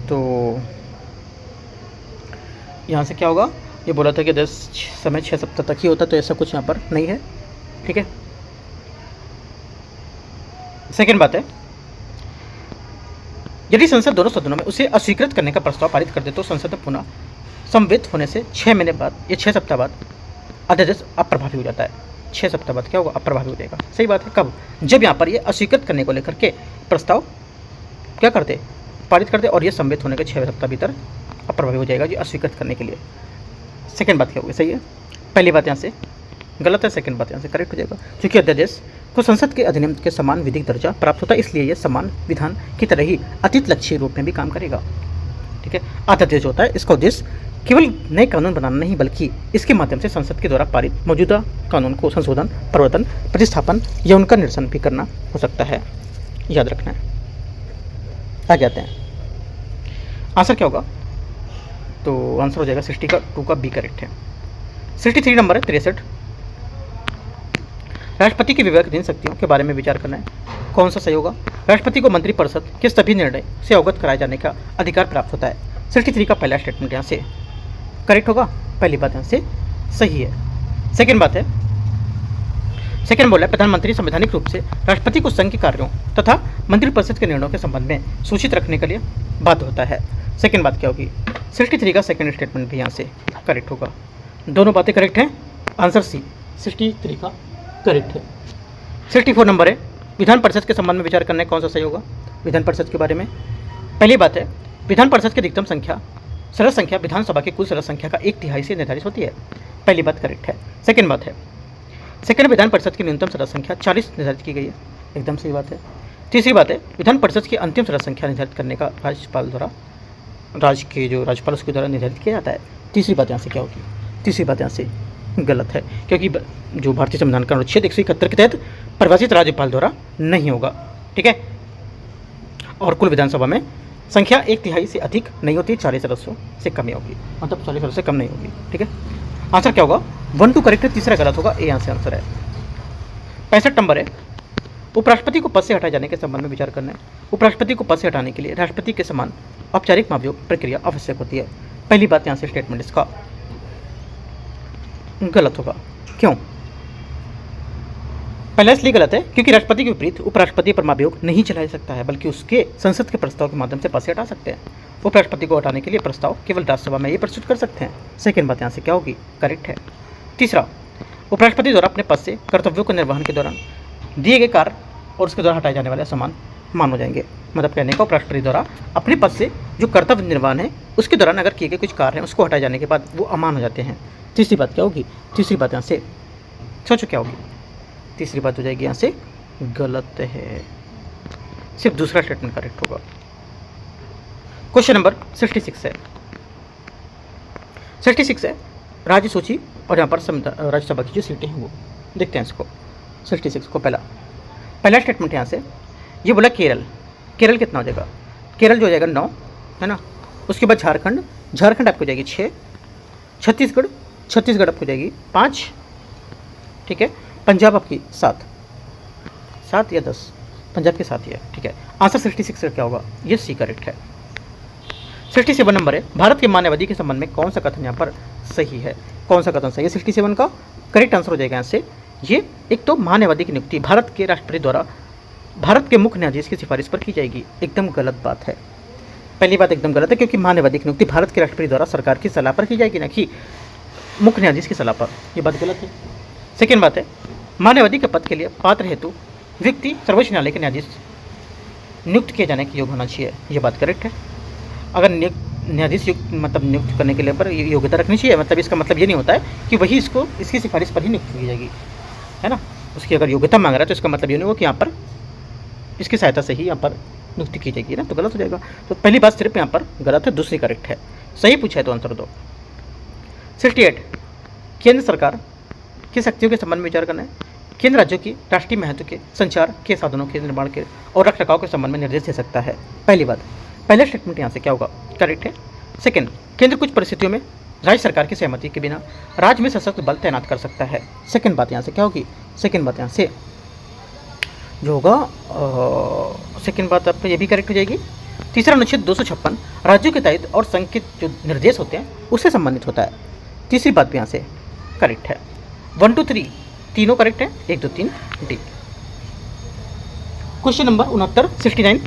तो यहाँ से क्या होगा? ये बोला था कि समय 6 सप्ताह तक ही होता, तो ऐसा कुछ यहाँ पर नहीं है। ठीक है, सेकेंड बात है, यदि संसद दोनों सदनों में उसे अस्वीकृत करने का प्रस्ताव पारित कर दे तो संसद में पुनः समवेत होने से 6 महीने बाद या 6 सप्ताह बाद अध्यादेश अप्रभावी हो जाता है। 6 सप्ताह बाद क्या होगा? अप्रभावी हो जाएगा। सही बात है। कब? जब यहाँ पर ये अस्वीकृत करने को लेकर के प्रस्ताव क्या करते? पारित करते, और ये समवेत होने के 6 सप्ताह भीतर अप्रभावी हो जाएगा जी अस्वीकृत करने के लिए। सेकेंड बात क्या होगी? सही है, पहली बात यहाँ से गलत है, सेकेंड बात यहाँ से करेक्ट हो जाएगा, क्योंकि अध्यादेश को संसद के अधिनियम के समान विधिक दर्जा प्राप्त होता है, इसलिए यह समान विधान की तरह ही अतीत लक्ष्य रूप में भी काम करेगा। ठीक है, अध्यादेश होता है, इसका उद्देश्य केवल नए कानून बनाना नहीं, बल्कि इसके माध्यम से संसद के द्वारा पारित मौजूदा कानून को संशोधन, परिवर्तन, प्रतिस्थापन या उनका निरसन भी करना हो सकता है। याद रखना है। आगे आते हैं, आंसर क्या होगा? तो आंसर हो जाएगा 60 का 2 का बी करेक्ट है। 63 नंबर है 63, राष्ट्रपति की विवेकाधीन शक्तियों के बारे में विचार करना है। कौन सा सही होगा? राष्ट्रपति को मंत्रिपरिषद के सभी निर्णय से अवगत कराए जाने का अधिकार प्राप्त होता है। 63 का पहला स्टेटमेंट यहाँ से करेक्ट होगा, पहली बात यहाँ से सही है। सेकेंड बात है, सेकेंड बोला है प्रधानमंत्री संवैधानिक रूप से राष्ट्रपति को संघ के कार्यों तथा मंत्रिपरिषद के निर्णयों के संबंध में सूचित रखने के लिए बाध्य होता है। सेकेंड बात क्या होगी? 63 का सेकेंड स्टेटमेंट भी यहाँ से करेक्ट होगा। दोनों बातें करेक्ट हैं, आंसर सी 63 का करेक्ट है। 64 नंबर है, विधान परिषद के संबंध में विचार करना है, कौन सा सही होगा विधान परिषद के बारे में। पहली बात है, विधान परिषद की अधिकतम संख्या सदस्य संख्या विधानसभा की कुल सदस्य संख्या का 1/3 से निर्धारित होती है। पहली बात करेक्ट है। सेकंड बात है, सेकंड विधान परिषद की न्यूनतम सदस्य संख्या 40 निर्धारित की गई है, एकदम सही बात है। तीसरी बात है, विधान परिषद की अंतिम सदस्य संख्या निर्धारित करने का राज्यपाल द्वारा राज्यपाल उसके द्वारा निर्धारित किया जाता है। तीसरी बात यहाँ से क्या होगी, तीसरी बात यहाँ से गलत है, क्योंकि जो भारतीय संविधान का अनुच्छेद 171 के तहत परिभाषित राज्यपाल द्वारा नहीं होगा, ठीक है। और कुल विधानसभा में संख्या 1/3 से अधिक नहीं होती, 40 सदस्यों से कम ही होगी, मतलब 40 सदस्य से कम नहीं होगी, ठीक है। आंसर क्या होगा, 1 2 करेक्ट है, तीसरा गलत होगा, ए यहाँ से आंसर है। 65 नंबर है, उपराष्ट्रपति को पद से हटाए जाने के संबंध में विचार करना है। उपराष्ट्रपति को पद से हटाने के लिए राष्ट्रपति के समान औपचारिक महाभियोग प्रक्रिया आवश्यक होती है। पहली बात यहाँ से स्टेटमेंट इसका गलत होगा, क्यों? पहला इसलिए गलत है क्योंकि राष्ट्रपति के विपरीत उपराष्ट्रपति पर महाभियोग नहीं चलाया जा सकता है, बल्कि उसके संसद के प्रस्ताव के माध्यम से पद से हटा सकते हैं। उपराष्ट्रपति को हटाने के लिए प्रस्ताव केवल राज्यसभा में ये प्रस्तुत कर सकते हैं। सेकेंड बात यहाँ से क्या होगी, करेक्ट है। तीसरा, उपराष्ट्रपति द्वारा अपने पद से कर्तव्यों के निर्वहन के दौरान दिए गए कार्य और उसके द्वारा हटाए जाने वाले समान मान हो जाएंगे। मतलब कहने का, उपराष्ट्रपति द्वारा अपने पद से जो कर्तव्य निर्वहन है उसके दौरान अगर किए गए कुछ कार्य हैं उसको हटाए जाने के बाद वो अमान हो जाते हैं। तीसरी बात क्या होगी, तीसरी बात यहाँ से सोचो क्या होगी, तीसरी बात हो जाएगी यहाँ से गलत है, सिर्फ दूसरा स्टेटमेंट करेक्ट होगा। क्वेश्चन नंबर 66 है, 66 है राज्य सूची और यहाँ पर राज्यसभा की जो सीटें हैं वो देखते हैं इसको। 66 को पहला स्टेटमेंट यहाँ से ये बोला केरल, केरल कितना हो जाएगा, केरल जो हो जाएगा 9 है ना। उसके बाद झारखंड, झारखंड आपको जाएगी 6, छत्तीसगढ़, छत्तीसगढ़ आपको जाएगी 5, ठीक है। पंजाब आपकी 7 या 10, पंजाब के 7 ही है, ठीक है। आंसर 66 का क्या होगा, ये सी करेक्ट है। 67 नंबर है, भारत के मानवाधिकार के संबंध में कौन सा कथन यहाँ पर सही है, कौन सा कथन सही है। 67 का करेक्ट आंसर हो जाएगा यहाँ से ये, एक तो मानवाधिकार की नियुक्ति भारत के राष्ट्रपति द्वारा भारत के मुख्य न्यायाधीश की सिफारिश पर की जाएगी, एकदम गलत बात है। पहली बात एकदम गलत है क्योंकि मानवाधिकार की नियुक्ति भारत के राष्ट्रपति द्वारा सरकार की सलाह पर की जाएगी, ना कि मुख्य न्यायाधीश की सलाह पर, ये बात गलत है। सेकेंड बात है, मानवाधिकार के पद के लिए पात्र हेतु व्यक्ति सर्वोच्च न्यायालय के न्यायाधीश नियुक्त किए जाने के योग्य होना चाहिए, ये बात करेक्ट है। अगर न्यायाधीश नियुक्त करने के लिए पर योग्यता रखनी चाहिए, मतलब इसका मतलब ये नहीं होता है कि वही इसकी सिफारिश पर ही नियुक्त की जाएगी, है ना। उसकी अगर योग्यता मांग रहा है तो इसका मतलब ये नहीं होगा कि यहाँ पर इसकी सहायता से ही यहाँ पर नियुक्ति की जाएगी ना, तो गलत हो जाएगा। तो पहली बात सिर्फ यहाँ पर गलत है, दूसरी करेक्ट है। सही पूछा है तो आंसर दो। 68 केंद्र सरकार की शक्तियों के संबंध में विचार करना है। केंद्र राज्यों की राष्ट्रीय महत्व के संचार के साधनों के निर्माण के और रखरखाव के संबंध में निर्देश दे सकता है। पहली बात, पहला स्टेटमेंट यहाँ से क्या होगा, करेक्ट है। सेकंड, केंद्र कुछ परिस्थितियों में राज्य सरकार की सहमति के बिना राज्य में सशस्त्र बल तैनात कर सकता है। सेकंड बात यहाँ से क्या होगी, सेकंड बात यहाँ से जो होगा सेकंड बात आपको ये भी करेक्ट हो जाएगी। तीसरा, अनुच्छेद 256 राज्यों के दायित्व और संघ के जो निर्देश होते हैं उससे संबंधित होता है। तीसरी बात भी यहाँ से करेक्ट है। 1 2 3 तीनों करेक्ट है, 1 2 3 डी। क्वेश्चन नंबर 69 69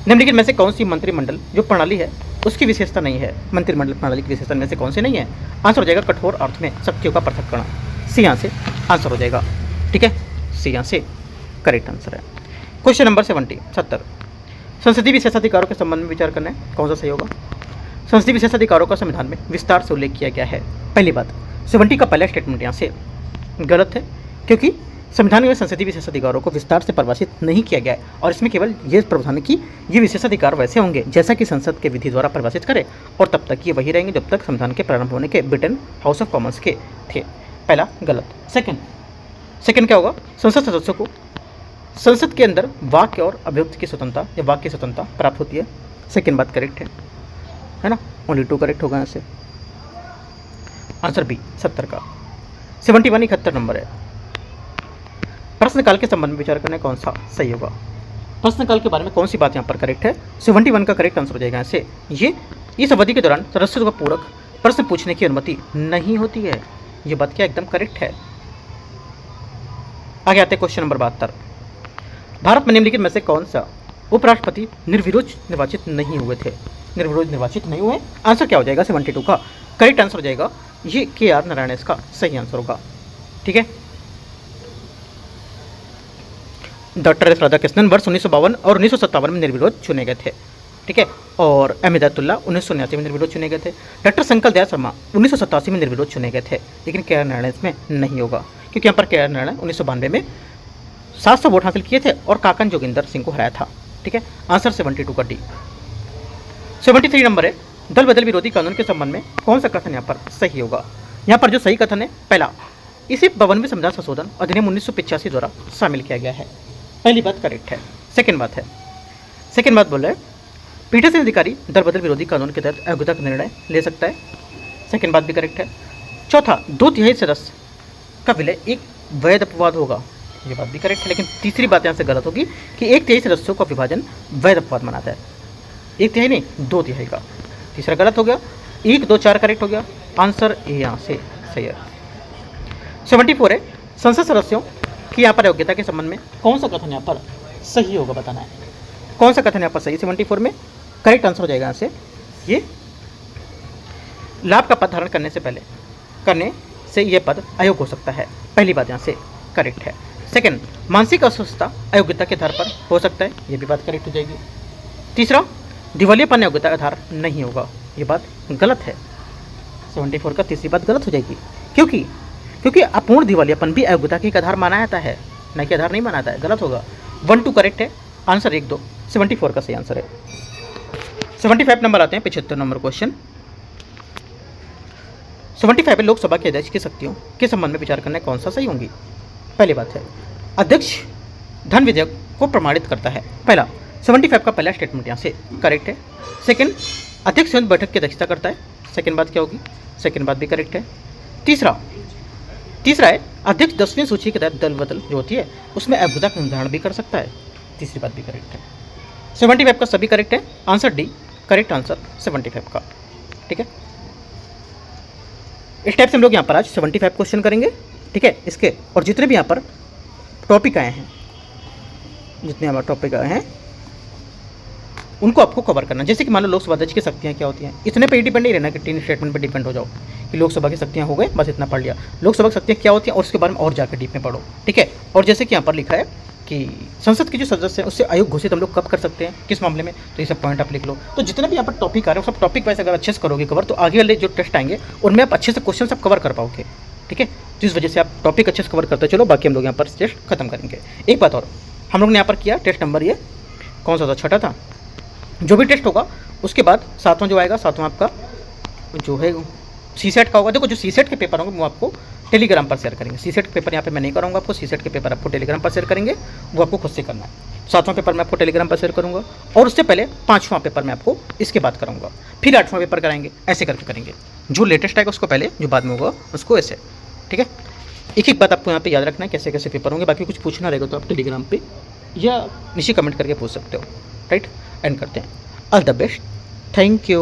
निम्नलिखित में से कौन सी मंत्रिमंडल जो प्रणाली है उसकी विशेषता नहीं है। मंत्रिमंडल प्रणाली की विशेषता में से कौन सी नहीं है। आंसर हो जाएगा कठोर अर्थ में शक्तियों का पृथक्करण, सी यहाँ से आंसर हो जाएगा, ठीक है। सी यहाँ से करेक्ट आंसर है। क्वेश्चन नंबर 70 संसदीय विशेषाधिकारों के संबंध में विचार करना है, कौन सा सही होगा। संसदीय विशेषाधिकारों का संविधान में विस्तार से उल्लेख किया गया है। पहली बात, 70 का पहला स्टेटमेंट यहाँ से गलत है क्योंकि संविधान में संसदीय विशेषाधिकारों को विस्तार से परिभाषित नहीं किया गया है और इसमें केवल ये प्रावधान है कि ये विशेषाधिकार वैसे होंगे जैसा कि संसद के विधि द्वारा परिभाषित करे और तब तक ये वही रहेंगे जब तक संविधान के प्रारंभ होने के ब्रिटेन हाउस ऑफ कॉमन्स के थे। पहला गलत। सेकंड क्या होगा, संसद सदस्यों को संसद के अंदर वाक्य और अभिव्यक्ति की स्वतंत्रता या वाक्य की स्वतंत्रता प्राप्त होती है। सेकंड बात करेक्ट है ना, ओनली 2 करेक्ट होगा यहाँ से। आंसर बी 70 का। 71 71 नंबर है, प्रश्नकाल के संबंध में विचार करने कौन सा सही होगा। प्रश्नकाल के बारे में कौन सी बात यहाँ पर करेक्ट है। 71 का करेक्ट आंसर हो जाएगा यहाँ से ये, इस अवधि के दौरान सदस्यों को पूरक प्रश्न पूछने की अनुमति नहीं होती है। ये बात क्या एकदम करेक्ट है। आगे आते हैं क्वेश्चन नंबर 72, भारत में निम्नलिखित में से कौन सा उपराष्ट्रपति निर्विरोध निर्वाचित नहीं हुए थे। निर्विरोध निर्वाचित नहीं हुए, आंसर क्या हो जाएगा 72 का करेक्ट आंसर हो जाएगा ये KR नारायण इसका सही आंसर होगा, ठीक है। डॉक्टर एस राधाकृष्णन वर्ष 1952 और 1957 में निर्विरोध चुने गए थे, ठीक है। और एम हिदायतुल्लाह 1979 में निर्विरोध चुने गए थे। डॉक्टर शंकर दयाल शर्मा 1987 में निर्विरोध चुने गए थे, लेकिन क्या निर्णय इसमें नहीं होगा, क्योंकि यहाँ पर क्या निर्णय 1992 में 700 वोट हासिल किए थे और काकन जोगिंदर सिंह को हराया था, ठीक है। आंसर 72 का डी। 73 नंबर है, दल बदल विरोधी कानून के संबंध में कौन सा कथन यहाँ पर सही होगा। यहाँ पर जो सही कथन है, पहला, इसे 52वें संविधान संशोधन अधिनियम 1985 द्वारा शामिल किया गया है, पहली बात करेक्ट है। सेकेंड बात बोल रहे हैं पीठासीन अधिकारी दल बदल विरोधी कानून के तहत अयोग्यता का निर्णय ले सकता है, सेकेंड बात भी करेक्ट है। चौथा, 2/3 सदस्य का विलय एक वैध अपवाद होगा, ये बात भी करेक्ट है, लेकिन तीसरी बात यहाँ से गलत होगी कि 1/3 सदस्यों का विभाजन वैध अपवाद मानाता है, 1/3 नहीं 2/3 का, तीसरा गलत हो गया। 1, 2, 4 करेक्ट हो गया, आंसर ए यहाँ से सही है। 74 है, संसद सदस्यों की यहाँ पर योग्यता के संबंध में कौन सा कथन यहाँ पर सही होगा, बताना है कौन सा कथन यहाँ पर सही। 74 में करेक्ट आंसर हो जाएगा यहाँ से ये, लाभ का पद धारण करने से यह पद अयोग्य हो सकता है, पहली बात यहाँ से करेक्ट है। सेकंड, मानसिक अस्वस्थता अयोग्यता के आधार पर हो सकता है, ये भी बात करेक्ट हो जाएगी। तीसरा, दिवालियापन अयोग्यता का आधार नहीं होगा, ये बात गलत है। 74 का तीसरी बात गलत हो जाएगी, क्योंकि अपूर्ण दिवालियापन भी अयोग्यता के आधार माना जाता है, न कि आधार नहीं माना जाता है, गलत होगा। 1, 2 करेक्ट है, आंसर 1, 2 74 का सही आंसर है। 75 नंबर आते हैं, 75 नंबर क्वेश्चन। 75 लोकसभा के अध्यक्ष की शक्तियों के संबंध में विचार करना कौन सा सही होंगी। पहली बात है, अध्यक्ष धन विधेयक को प्रमाणित करता है, पहला 75 का पहला स्टेटमेंट यहाँ से करेक्ट है। सेकंड, अध्यक्ष संयुक्त बैठक की अध्यक्षता करता है, सेकंड बात क्या होगी, सेकंड बात भी करेक्ट है। तीसरा है, अध्यक्ष 10वीं सूची के तहत दल बदल जो होती है उसमें अयोग्यता का निर्धारण भी कर सकता है, तीसरी बात भी करेक्ट है। 75 का सभी करेक्ट है, आंसर डी करेक्ट आंसर 75 का, ठीक है। इस टाइप से हम लोग यहाँ पर आज 75 क्वेश्चन करेंगे, ठीक है। इसके और जितने भी यहाँ पर टॉपिक आए हैं, उनको आपको कवर करना। जैसे कि मान लो लोकसभा अध्यक्ष की शक्तियाँ क्या होती हैं, इतने पे ही डिपेंड नहीं रहना कि 3 स्टेटमेंट पे डिपेंड हो जाओ कि लोकसभा की शक्तियाँ हो गए बस इतना पढ़ लिया। लोकसभा की शक्तियाँ क्या होती हैं और उसके बारे में और जाकर डीप में पढ़ो, ठीक है। और जैसे कि यहाँ पर लिखा है कि संसद के जो सदस्य हैं उससे आयोग घोषित हम लोग कब कर सकते हैं, किस मामले में, तो ये सब पॉइंट आप लिख लो। तो जितने भी यहाँ पर टॉपिक आ रहे हैं सब टॉपिक वाइज अगर अच्छे से करोगे कवर, तो आगे वाले जो टेस्ट आएंगे उनमें आप अच्छे से क्वेश्चन सब कवर कर पाओगे, ठीक है। तो इस वजह से आप टॉपिक अच्छे से कवर करते चलो, बाकी हम लोग यहाँ पर टेस्ट खत्म करेंगे। एक बात और, हम लोग ने यहाँ पर किया टेस्ट नंबर ये कौन सा था, 6 था। जो भी टेस्ट होगा उसके बाद 7वां जो आएगा, 7वां आपका जो है सीसेट का होगा। देखो जो सीसेट के पेपर होंगे वो आपको टेलीग्राम पर शेयर करेंगे, सीसेट के पेपर यहाँ पे मैं नहीं कराऊंगा आपको, सीसेट के पेपर आपको टेलीग्राम पर शेयर करेंगे, वो आपको खुद से करना है। 7वां पेपर मैं आपको टेलीग्राम पर शेयर करूँगा और उससे पहले 5वां पेपर मैं आपको इसके बाद कराऊंगा, फिर 8वां पेपर कराएंगे, ऐसे करके करेंगे। जो लेटेस्ट आएगा उसको पहले, जो बाद में होगा उसको ऐसे, ठीक है। एक बात आपको यहाँ पे याद रखना है कैसे कैसे पेपर होंगे। बाकी कुछ पूछना रहेगा तो आप टेलीग्राम पे या नीचे कमेंट करके पूछ सकते हो, राइट। एंड करते हैं, all the best, thank you.